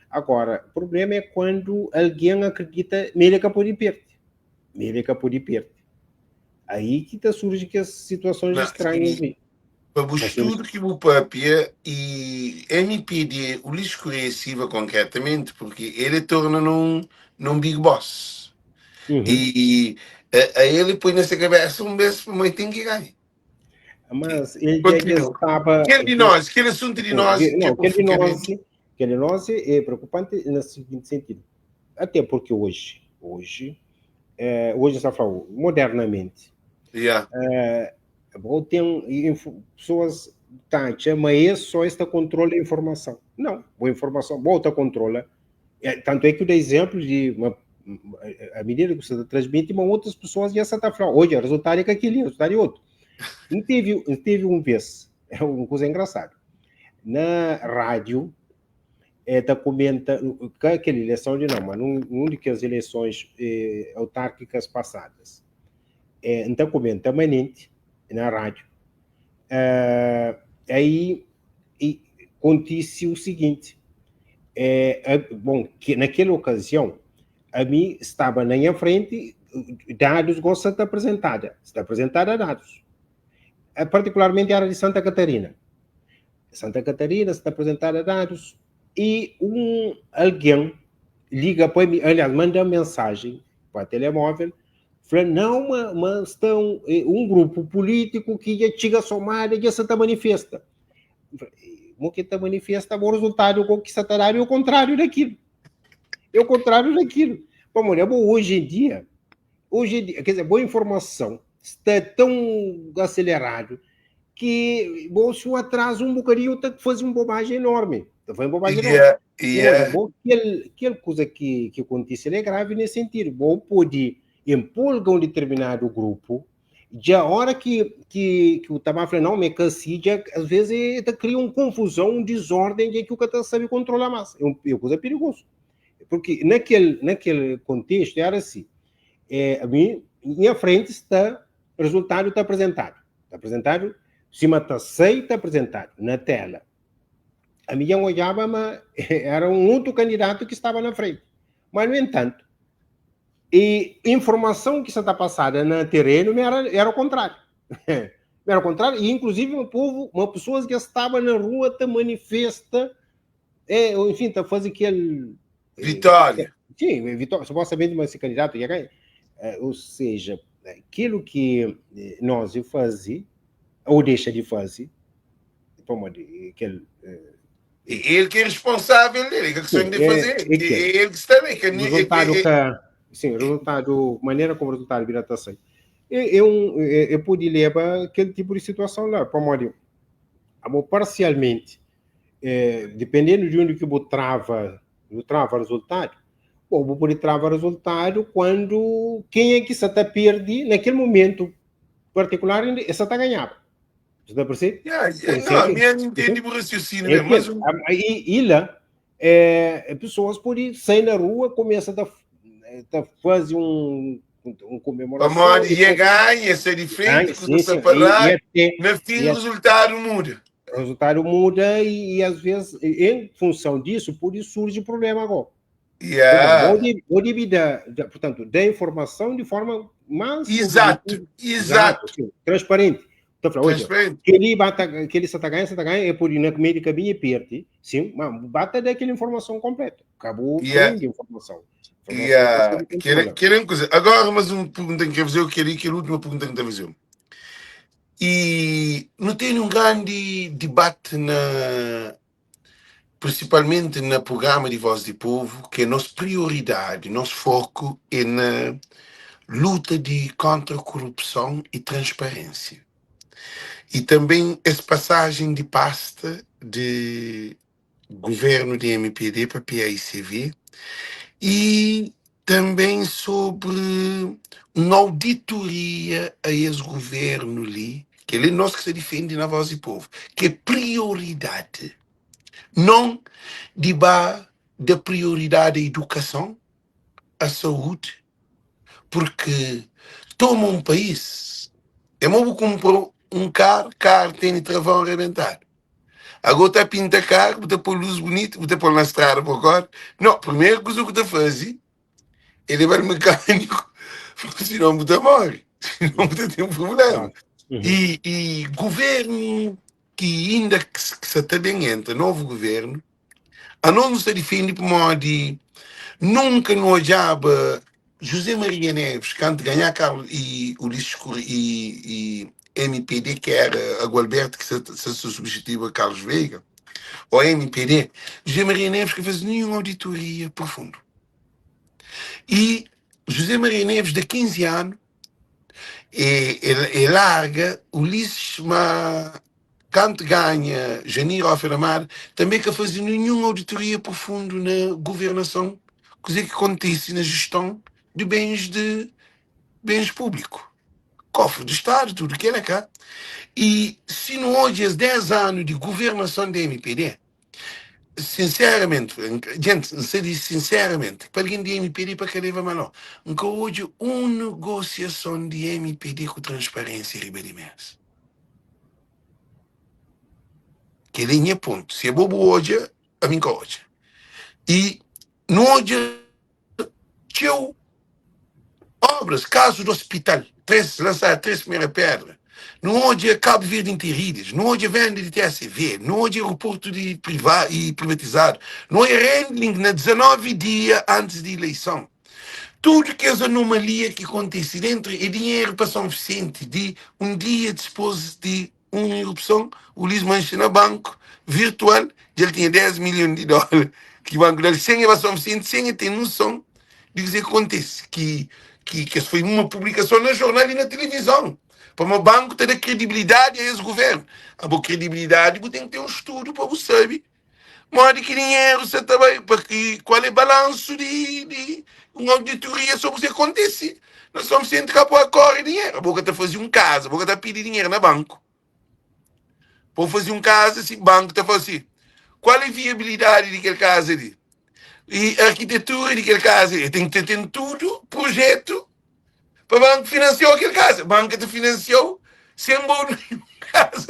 Agora, o problema é quando alguém acredita nele que pode perder. Aí que surge que as situações estranhas. Para o estudo que o papia e MP de o escureciva concretamente, porque ele torna num Big Boss. E a ele põe nessa cabeça mês para mãe tem que ganhar. Mas ele já estava... Aquele assunto de nós... Não, aquele de nós é preocupante no seguinte sentido. Até porque hoje está falando modernamente. Tem pessoas mas só esta controla a informação. Não, a informação volta a controla. Tanto é que eu dei exemplo de a medida que você transmite, mas outras pessoas já estão falando, hoje o resultado é que aquele, o resultado é outro. Não teve um vez, é uma coisa engraçada. Na rádio, comenta que aquela eleição de não, mas numa das eleições autárquicas passadas, então comenta manente na rádio. Aí acontece o seguinte, que naquela ocasião, a mim estava na minha frente, dados gostam de apresentada, está apresentada dados. Particularmente a área de Santa Catarina. Santa Catarina está apresentada dados e alguém liga para mim, aliás, manda uma mensagem para o telemóvel, falando, não, mas estão um grupo político que já chega a somar e já se manifesta. O que está manifesta o resultado que se está é o contrário daquilo. É o contrário daquilo. Vamos olhar, hoje em dia, quer dizer, boa informação está tão acelerado que bom, se o atraso um bocadinho tá faz uma bobagem enorme. Foi uma bobagem enorme. Yeah, Olha, yeah. bom, aquela coisa que acontece é grave nesse sentido. Bom, pode empolgar um determinado grupo, já a hora que o estava falando, não, me cansi, já, às vezes cria uma confusão, um desordem em que o cara sabe controlar mais. É uma coisa perigosa. Porque naquele contexto era assim, a mim, minha frente está, o resultado está apresentado. Está apresentado, cima está 6, está apresentado na tela. A minha olhava, mas era um outro candidato que estava na frente. Mas, no entanto, a informação que está passada no terreno era o contrário. Era o contrário, e inclusive um povo, uma pessoa que estava na rua te manifesta, enfim, está fazendo aquele. Vitória. Sim, vitória, supostamente, mas esse candidato ia ganhar. Ou seja, aquilo que nós fazemos, ou deixa de fazer, aquele. Ele que é responsável, ele que Sim, tem de fazer. aquele. Ele que está bem. O resultado sim, o resultado, maneira como o resultado virá a ser. Eu pude levar aquele tipo de situação lá, para modo, parcialmente, dependendo de onde que eu trava o resultado, bom, vou poder travar o resultado quando quem é que se está perde naquele momento particular, essa está ganhando. Você está percebendo? Não, a minha não entende o raciocínio mesmo. Mas E lá, pessoas podem sair na rua, começam a fazer uma comemoração. a moda ia ganhar, ser diferente, começa a parar, no fim o resultado muda. O resultado muda e às vezes, em função disso, por isso surge o problema agora. Ou devido, portanto, da informação de forma mais exato, sim, transparente. Então, transparente. Que ele está ganhando, é por ir na meio caminho e perde, sim, mas bata daquela informação completa. Acabou a informação. Querem coisa. Agora, mais uma pergunta que eu fazer, eu queria que a última pergunta que eu fazer. E não tem um grande debate principalmente no programa de Voz do Povo, que a nossa prioridade, nosso foco é na luta contra a corrupção e transparência. E também essa passagem de pasta de governo de MPD para PAICV e também sobre uma auditoria a esse governo ali, que ele é nós que se defende na Voz do Povo, que é prioridade. Não da prioridade à educação, à saúde, porque toma um país, é como comprou um carro tem travão arrebentado. Agora está a pintar carro, está a pôr luz bonita, está a pôr na estrada por agora. Não, primeiro coisa que está a fazer, ele vai no mecânico, senão está morre, senão está tem um problema. E governo que ainda que se está dentro, novo governo, a não se defende por modo de nunca no olhava José Maria Neves, quando ganhar Carlos e Ulisses e MPD, que era a Gualberto, que se substituiu a Carlos Veiga, ou MPD, José Maria Neves que fez nenhuma auditoria profunda. E José Maria Neves, de 15 anos, é larga, Ulisses, mas quando ganha Janir Alferamar, também que fazer nenhuma auditoria profunda na governação, coisa que acontece na gestão de bens públicos. Cofre do Estado, tudo que é cá. E se não hoje, os 10 anos de governação da MPD, sinceramente, gente, se diz sinceramente, para alguém de MPD, para que leva mal, nunca hoje uma negociação de MPD com transparência ribeirimens. Que linha ponto. Se é bobo hoje, a mim que hoje. E no hoje, tinha obras, caso do hospital, lançar 3 primeiras pedras. No hoje, Cabo Verde Interrídeos. No hoje, venda de TSV. No hoje, aeroporto de privado e privatizado. No hoje, handling na 19 dias antes da eleição. Tudo que é as anomalias que acontecem dentro é dinheiro para São Vicente. De um dia depois de uma erupção, o Luiz Mancha no banco virtual, ele tinha 10 milhões de dólares. Que o banco dele, sem a São Vicente, sem ter noção dizer que acontece que foi uma publicação no jornal e na televisão. Para o banco ter credibilidade a esse governo. A boa credibilidade, você tem que ter um estudo para você saber. Morde que dinheiro você também, porque qual é o balanço de uma auditoria sobre o que acontece. Nós estamos sempre cá para correr dinheiro. A boca está fazendo um caso, a boca está pedindo dinheiro no banco. Para fazer um caso, assim, o banco está fazendo assim. Qual é a viabilidade daquele caso ali? E a arquitetura daquele caso ali? Tem que ter tudo, projeto, para o banco financiar aquele caso. O banco te financiou sem bom caso.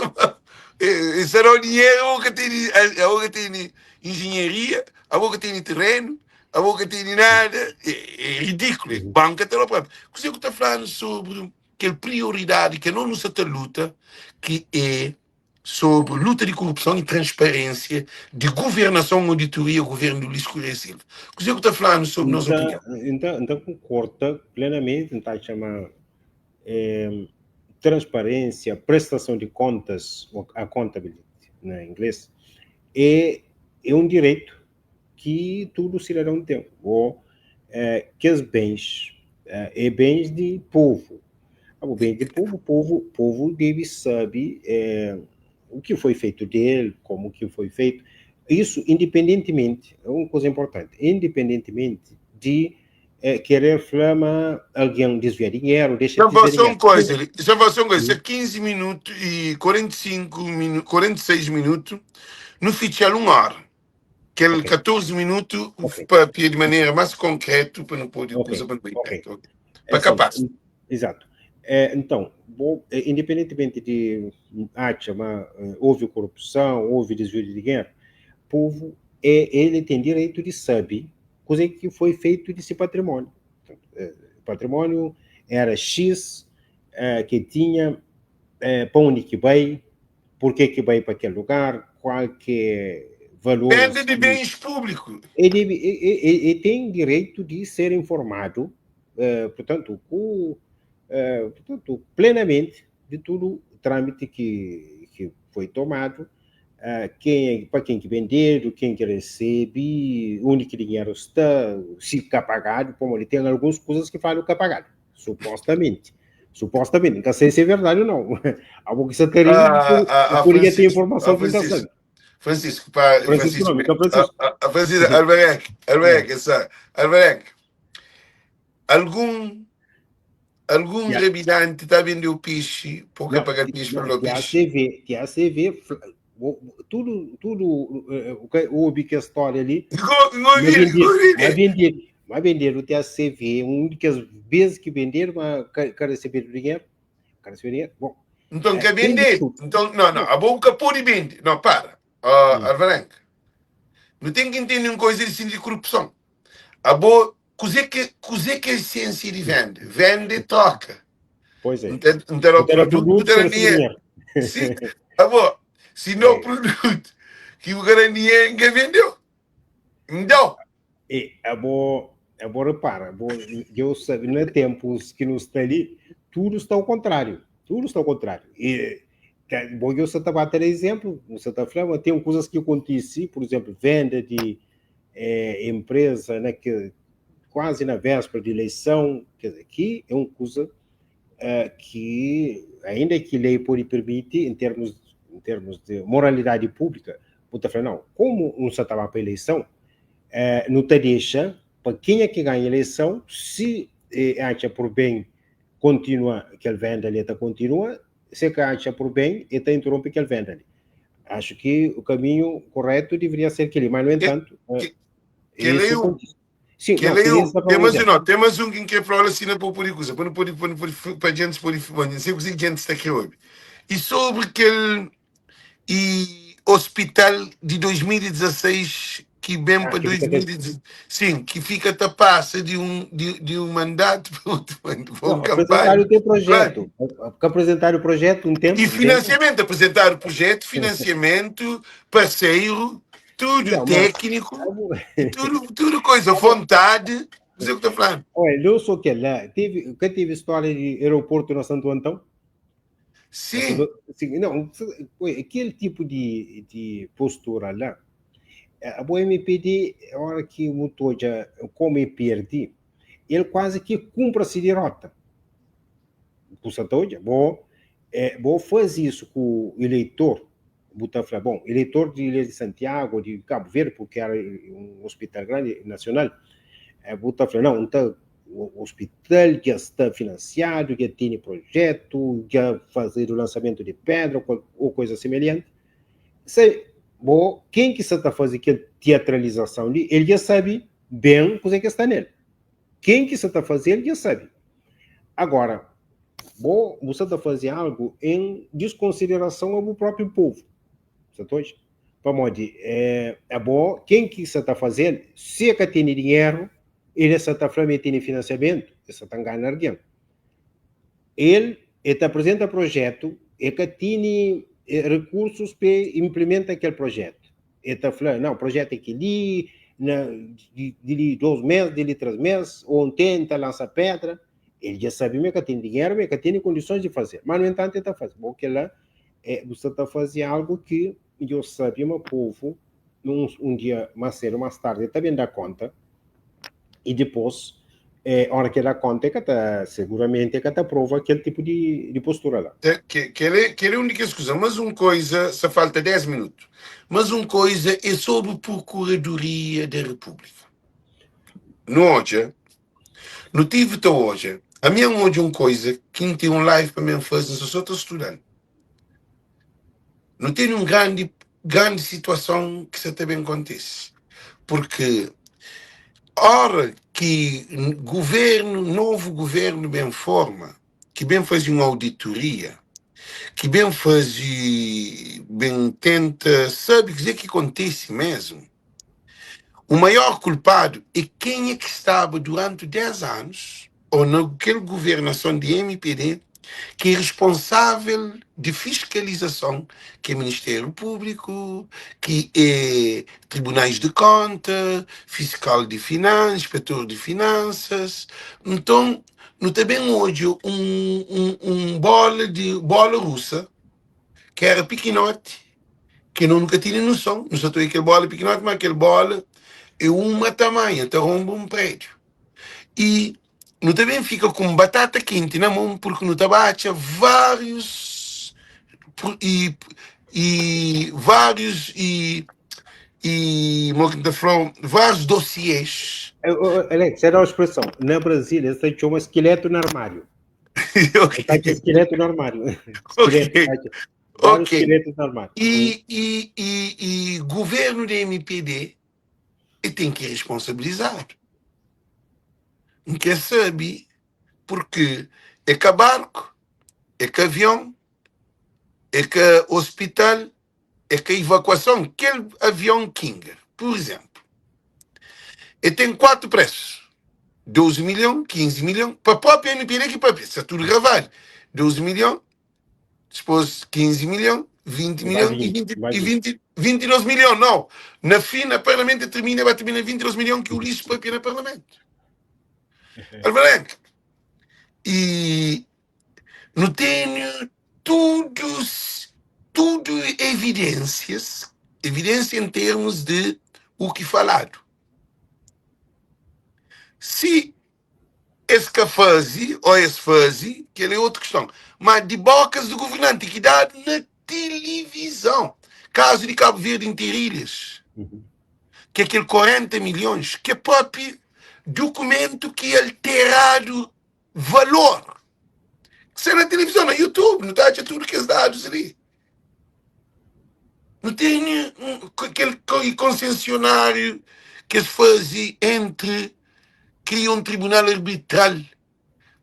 Esse era o dinheiro que tem engenharia, a boca tem terreno, a boca tem nada. É ridículo. Uhum. Banca está lá para. Você que está falando sobre aquela prioridade que não nos luta, que é sobre luta de corrupção e transparência, de governação, auditoria, governo do Luís Correia Silva. Você que está falando sobre a nossa opinião. Então concordo plenamente, então chama transparência, prestação de contas, accountability, né, em inglês, é um direito que todo cidadão tem, ou que os bens é bens de povo. O bem de povo deve saber o que foi feito dele, como que foi feito. Isso independentemente, é uma coisa importante, independentemente de querer falar alguém desviar dinheiro, deixa de desviar dinheiro. Já vai ser uma coisa, 15 minutos e 45 minutos, 46 minutos, no fichar 1 hora. Aquele Ok, 14 minutos ok, para de maneira mais concreta para não pôr ok, depois a ok. bandeira. Para Assim, capaz. exato. Então, independentemente de houve corrupção, houve desvio de dinheiro, o povo ele tem direito de saber coisa que foi feito desse patrimônio. O patrimônio era X, que tinha para onde que vai, por que vai para aquele lugar, qual que é Venda valores de que bens públicos. ele tem direito de ser informado, portanto, plenamente de todo o trâmite que foi tomado, para quem que vendeu, quem que recebe, onde que o dinheiro está, se está pagado, como ele tem algumas coisas que falam que está pagado, supostamente. Supostamente, nunca sei se é verdade ou não. Algo que você teria, poderia ter informação que nunca sabe. Francisco, Francisco não, então Francisco. Francisco, Alvarec, Alvarec, algum Yeah. rebidante está vendo o peixe, porque Não, pagar peixe não, pelo peixe. TACV, tudo o que houve que a história ali, Não vi. mas vender o TACV, uma das vezes que venderam, quer receber o dinheiro, bom, Então quer tem de vender. tudo. Então, não, a boca pode vender. Não, para. Hum, Alvarenga, não tem que entender uma coisa assim de corrupção. A boa, cozer que é a essência de vende. Vende, troca. Pois é. Não tem o Então, era produto, não produto, tem quer o receber dinheiro. dinheiro. Sim, a boa. Se não o É, produto que o cara ninguém vendeu, então. repara, eu sabe, não é tempos que nos está ali, tudo está ao contrário. Tudo está ao contrário. Bom, eu só estava a ter exemplo, você está falando, tem coisas que acontecem, por exemplo, venda de empresa, né, que quase na véspera de eleição, quer dizer, que é uma coisa que, ainda que a lei pode permitir, em termos de moralidade pública, puta falando, não, como não se estava para a eleição, não te deixa, para quem é que ganha a eleição, se acha por bem continua que ele vende ali, continua, se acha por bem, ele interrompe que ele vende ali. Acho que o caminho correto deveria ser aquele, mas, no Que, entanto, que, que isso leio, acontece. Sim, que não, queria leio, só dar um exemplo. temos um que é para assim na por coisa, para gente por não sei o que gente está aqui hoje. E sobre aquele hospital de 2016 que vem para Que fica 2016, sim, que fica tapado de um mandato para não, uma campanha. apresentar o teu Claro. projeto. Apresentar o projeto um E tempo. financiamento, apresentar o projeto, financiamento, parceiro, tudo Não, mas. técnico e tudo coisa, vontade. Você o que está falando? Olha, eu sou que lá. Que teve história de aeroporto na Santo Antão? Sim, Sim, não, aquele tipo de postura lá. A boa MPD, a hora que o motor já come e perde, ele quase que cumpre-se de rota. Com Santoja, vou fazer isso com o eleitor, bom, eleitor de Ilha de Santiago, de Cabo Verde, porque era um hospital grande, nacional, não, então, o hospital já está financiado, já tem projeto, já fazer o lançamento de pedra ou coisa semelhante. Quem que está fazendo a teatralização ali, ele já sabe bem o que é que está nele. Quem que está fazendo, ele já sabe. Agora, você está fazendo algo em desconsideração ao próprio povo. Quem que você está fazendo, se é que tem dinheiro, ele está falando tem financiamento, você está ganhando dinheiro. Ele apresenta projeto, ele tem recursos para implementar aquele projeto. Ele está falando, não, o projeto é que de 2 meses, de 3 meses, ou tenta lançar pedra, ele já sabe que tem dinheiro, que tem condições de fazer. Mas, no entanto, ele está fazendo. Porque lá, você está fazendo algo que eu sabia, meu povo, um dia mais cedo, mais tarde, também dá conta, e depois, a hora que dá conta, seguramente que prova aquele tipo de postura lá. Que é a única coisa, mas uma coisa, se falta 10 minutos, mas uma coisa é sobre a Procuradoria da República. Hoje, não tive até hoje, a minha hoje uma coisa que não tem um live para mim fazer, só estou estudando. Não tem uma grande situação que isso também acontece. Porque hora que novo governo bem forma, que bem faz uma auditoria, que bem faz, bem tenta, sabe dizer que acontece mesmo. O maior culpado é quem é que estava durante 10 anos, ou naquele governação de MPD, que é responsável de fiscalização, que é Ministério Público, que é Tribunais de Conta, Fiscal de Finanças, Inspetor de Finanças. Então, não tem bem hoje bola russa, que era pequenote, que eu nunca tinha noção. Não só aquele bola pequenote, mas aquele bola é uma tamanho, até rompe um prédio. E não também fica com batata quente na mão, porque no tabaco vários vários dossiês. Alex, era a expressão. Na Brasília, você tinha um esqueleto no armário. Okay. Esqueleto no armário. Ok. Esqueletos no armário. E governo da MPD tem que responsabilizar. Não quer saber, porque é que barco, é que avião, é que hospital, é que evacuação. Aquele avião King, por exemplo, ele tem 4 preços. 12 milhões, 15 milhões, para a própria MPD que para está tudo gravado. 12 milhões, depois 15 milhões, 20 milhões e 22 milhões. Não, na fina, Parlamento vai terminar 22 milhões que o lixo foi para o Parlamento. E não tenho tudo evidência em termos de o que falado. Se esse que fazia, ou esse fazia, que é outra questão. Mas de bocas do governante que dá na televisão. Caso de Cabo Verde em Tirilhas. Que é aquele 40 milhões, que é próprio documento que é alterado valor. Se é na televisão, no YouTube, não está tudo que é dados ali. Não tem aquele concessionário que se fazia entre cria um tribunal arbitral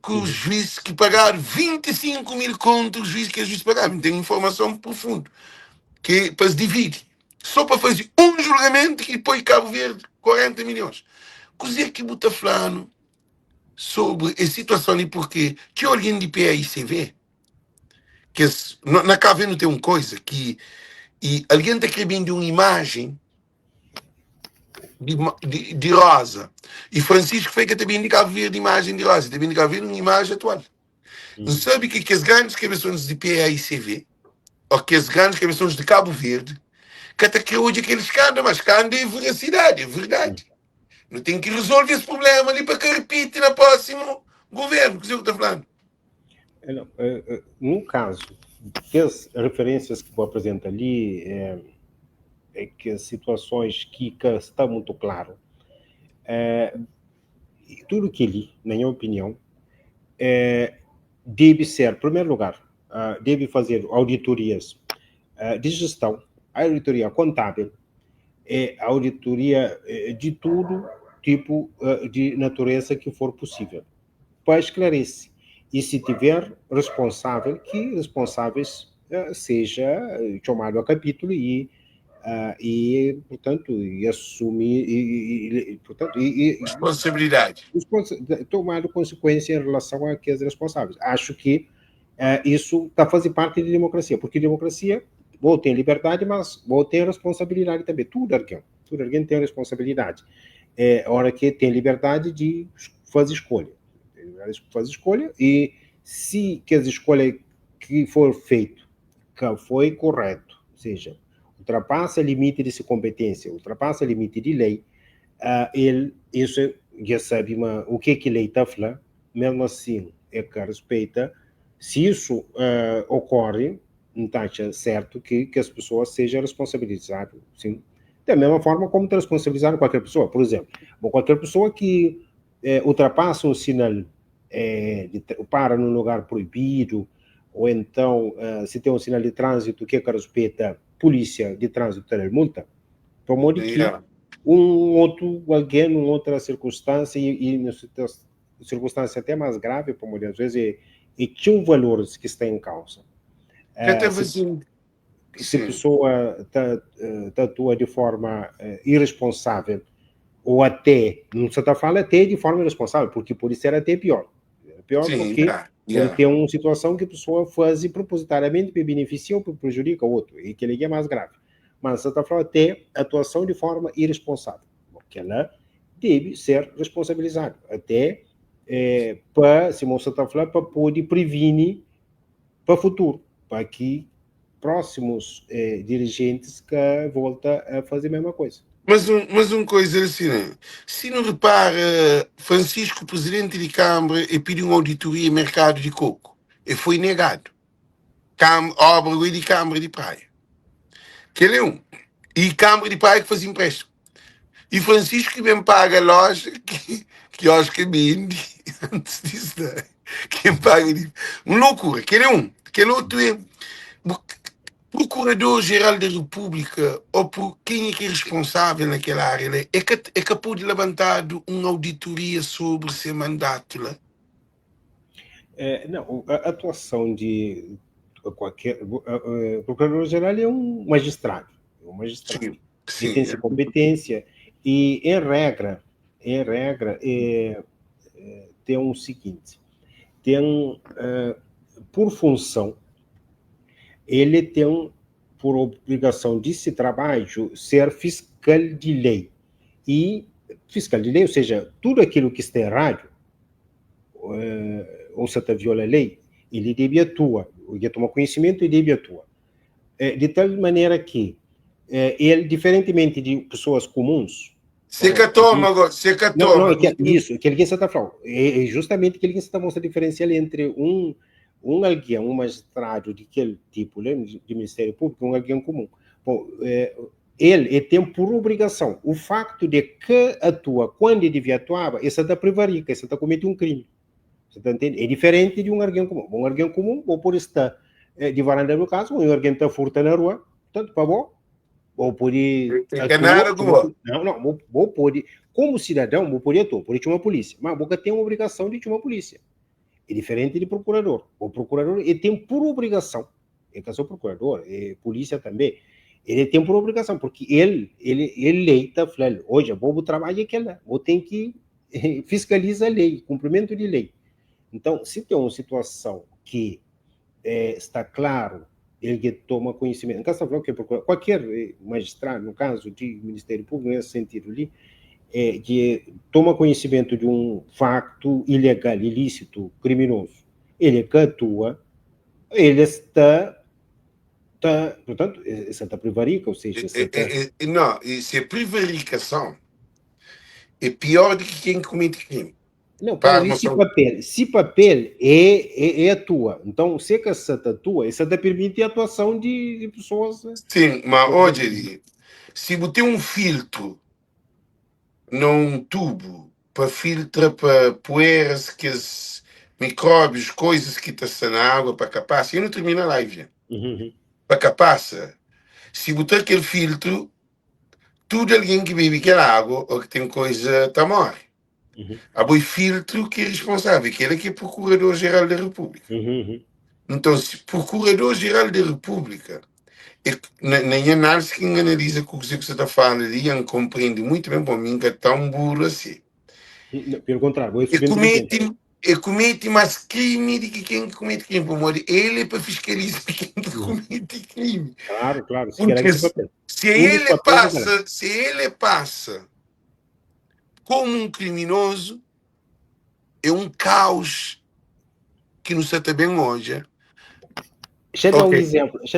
com os juízes que pagaram 25 mil contos, os juízes que os juízes pagaram. Tem informação profunda que para se dividir. Só para fazer um julgamento que depois Cabo Verde 40 milhões. Coisa que está falando sobre a situação ali, porque que alguém de PAICV, que na Cabo Verde não tem uma coisa que e alguém está querendo uma imagem de rosa. E Francisco Feca também de Cabo Verde imagem de rosa. Também de Cabo Verde uma imagem atual. Não sabe que as grandes cabeções de PAICV, ou que as grandes cabeções de Cabo Verde, que até que hoje aqueles escândalo, mas escândalo é veracidade, é verdade. Não tem que resolver esse problema ali para que repita no próximo governo, que você está falando. No caso, que as referências que vou apresentar ali é que as situações que está muito claro. Tudo que li, na minha opinião, deve ser, em primeiro lugar, deve fazer auditorias de gestão, auditoria contábil, auditoria de tudo tipo de natureza que for possível, para esclarecer. E se tiver responsável, que responsáveis seja chamado a capítulo e portanto, e assumir, portanto, Responsabilidade. tomar consequência em relação a que é responsáveis. Acho que isso está fazendo parte da democracia, porque democracia ou tem liberdade, mas ou tem responsabilidade também. Tudo alguém tem responsabilidade. A hora que tem liberdade de fazer escolha. Fazer escolha e se que as escolhas que for feito que foi correto, ou seja, ultrapassa o limite de sua competência, ultrapassa o limite de lei, isso já sabe o que a lei está falando, mesmo assim é que respeita. Se isso ocorre, não acha certo que as pessoas sejam responsabilizadas, sim. Da mesma forma como te responsabilizar qualquer pessoa. Por exemplo, qualquer pessoa que ultrapassa um sinal, para num lugar proibido, ou então, se tem um sinal de trânsito que respeita polícia de trânsito ter multa, por modo que alguém, em outra circunstância, e na circunstância até mais grave, por modo às vezes, é que os valores que estão em causa. Se a pessoa atua de forma irresponsável, ou até, não se está falando até de forma irresponsável, porque pode ser até pior. Pior porque pode ter uma situação que a pessoa faz propositariamente para beneficiar ou para prejudicar o outro, e que ele é mais grave. Mas você está falando até atuação de forma irresponsável, porque ela deve ser responsabilizada, até para, se você está falando, para poder prevenir para o futuro, para que próximos dirigentes que voltem a fazer a mesma coisa. Mas uma coisa assim, se não repara, Francisco, presidente de Câmara, e pediu uma auditoria mercado de coco, e foi negado. Obra de Câmara de Praia. Que ele é um. E Câmara de Praia que faz empréstimo. E Francisco que mesmo paga a loja que acho que é Bindi, antes disso, né? Quem paga. Uma loucura. Que ele é um. Que ele outro é. Procurador-Geral da República, ou por quem é que é responsável naquela área, né? é que pode levantar uma auditoria sobre seu mandato. Né? Não, a atuação de qualquer. Procurador-Geral é um magistrado. Sim, Ele tem essa competência e, em regra, tem o seguinte: tem, por função, ele tem por obrigação desse trabalho ser fiscal de lei. E fiscal de lei, ou seja, tudo aquilo que está errado, ou se viola a lei, ele deve atuar, ele toma conhecimento e deve atuar. De tal maneira que ele, diferentemente de pessoas comuns... Não, é que, isso, que alguém está falando. É justamente que alguém está mostrando a diferença entre alguém, um magistrado de aquele tipo, né, de Ministério Público, um alguém comum. Bom, ele tem por obrigação o facto de que atua quando ele devia atuar, essa está prevarica, essa está cometendo um crime. Você está entendendo? É diferente de um alguém comum. Um alguém comum, ou por estar de varanda no caso, um alguém está furta na rua, tanto para bom, ou pode atuar, vou pode, como cidadão, vou poder atuar, pode ter uma polícia, mas boca tem uma obrigação de ter uma polícia. É diferente de procurador. O procurador ele tem por obrigação, é que sou procurador, é polícia também, ele tem por obrigação, porque ele leita, falando, hoje o trabalho é aquele, ou tem que fiscalizar a lei, cumprimento de lei. Então, se tem uma situação que está claro, ele toma conhecimento. No caso, que qualquer magistrado, no caso de Ministério Público, nesse sentido ali, que toma conhecimento de um facto ilegal, ilícito, criminoso, ele que atua, ele está portanto, essa está prevarica, ou seja... Não, isso é prevaricação. é pior do que quem comete crime. Não, Para peraí, se papel é a tua, então se que essa tua, essa te permite a atuação de pessoas. Sim, mas hoje, se você tem um filtro num tubo para filtrar para poeiras, que os micróbios, coisas que estão na água para capaz, eu não termino a live. Para capaz, se botar aquele filtro, tudo alguém que bebe aquela água ou que tem coisa está morre. Há boi filtro que é responsável, que ele é Procurador-Geral da República. Então, se Procurador-Geral da República, na análise que analisa o que você está falando ali, compreende muito bem para mim que é tão burro assim. Pelo contrário, comete mais crime do que quem comete crime. Ele é para fiscalizar quem comete crime. Claro. Porque se ele passa como um criminoso, é um caos que não se está bem hoje. Deixa eu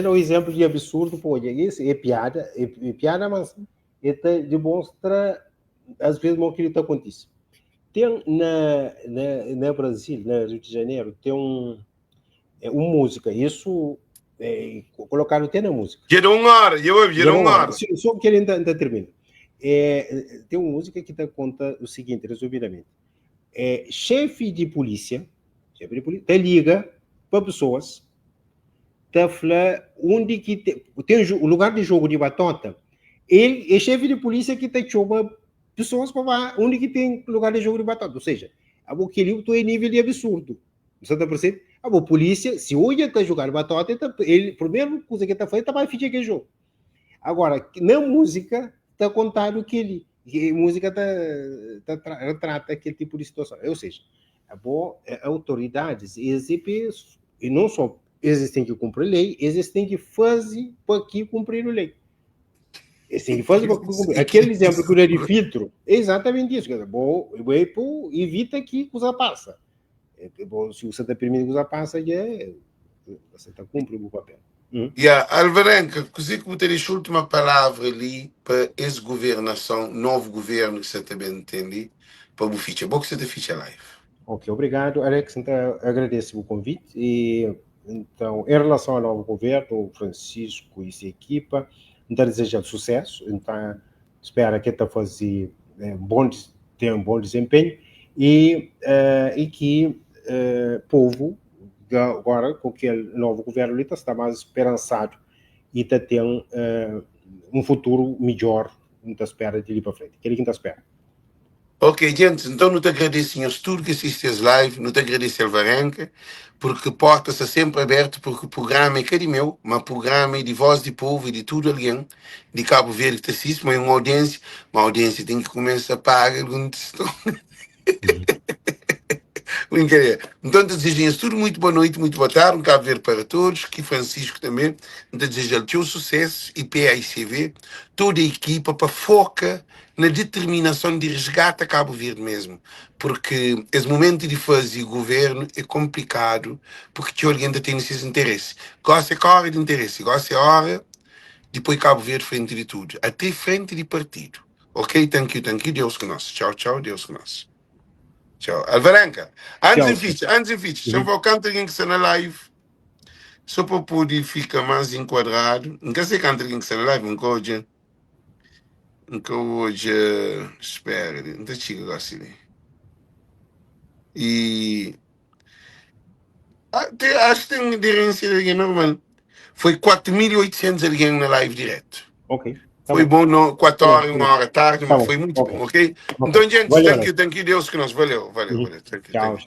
dar um exemplo de absurdo, pô, isso é piada, mas ele demonstra às vezes o que ele acontece. Tem na Brasil, no Rio de Janeiro, tem uma música, isso colocaram até na música. Gerou uma hora. Só que ele ainda termina. Tem uma música que conta o seguinte, resumidamente. Chefe de polícia, te liga para pessoas, te fala onde que tem o lugar de jogo de batota, ele é chefe de polícia que te chama pessoas para onde que tem lugar de jogo de batata. Ou seja, aquele é nível de absurdo. Você está percebendo? A polícia, se hoje está jogando batata, ele, a primeira coisa que está fazendo, vai fingir que é jogo. Agora, na música, está contado que a música retrata aquele tipo de situação. Ou seja, autoridades, e não só eles têm que cumprir a lei, eles têm que fazer para que cumprir a lei. Assim, aquele exemplo que eu dei de filtro é exatamente isso. Evita que coisa passa. Se você está permitindo que coisa passa, você está cumprindo o papel. Alvarenga, così que ter a última palavra ali para esse governação, novo governo que você também entende, para o ficha. Bom que você te ficha live. Ok, obrigado, Alex. Então, agradeço o convite. E, então, em relação ao novo governo, o Francisco e sua equipa, então, desejo sucesso, então, espero que está fazer tenha um bom desempenho e que o povo, agora, com aquele novo governo, está mais esperançado e está tendo um futuro melhor, está espera de ir para frente. Que ele está espera. Ok, gente, então não te agradeço a tudo que assistes live, não te agradeço Alvarenga, porque a porta está sempre aberta, porque o programa é que meu, mas o programa é de voz de povo e de tudo alguém, de Cabo Verde que assiste, mas é uma audiência tem que começar a pagar algum Brincadeira. Então, desejo tudo muito boa noite, muito boa tarde, um Cabo Verde para todos, que Francisco também, desejo teu sucesso e PAICV, toda a equipa para foca na determinação de resgate a Cabo Verde mesmo, porque esse momento de fazer governo é complicado, porque alguém ainda tem esses interesses. Gosta é hora de interesse, gosta é hora de pôr Cabo Verde frente de tudo, até frente de partido. Ok? Thank you, Deus conosco. Tchau, Deus conosco. Tchau. Alvarenga, antes em ficha, se eu vou cantar alguém que está na live, só para poder ficar mais enquadrado, não quer ser cantar alguém que está na live, hoje, espera, não está chique assim. E acho que tem uma diferença de alguém normal. Foi 4.800 alguém na live direto. Ok. Foi bom, 4 horas, 1 hora tarde, mas foi muito bom, ok? Então, gente, thank you, Deus que nós. Valeu. Tchau.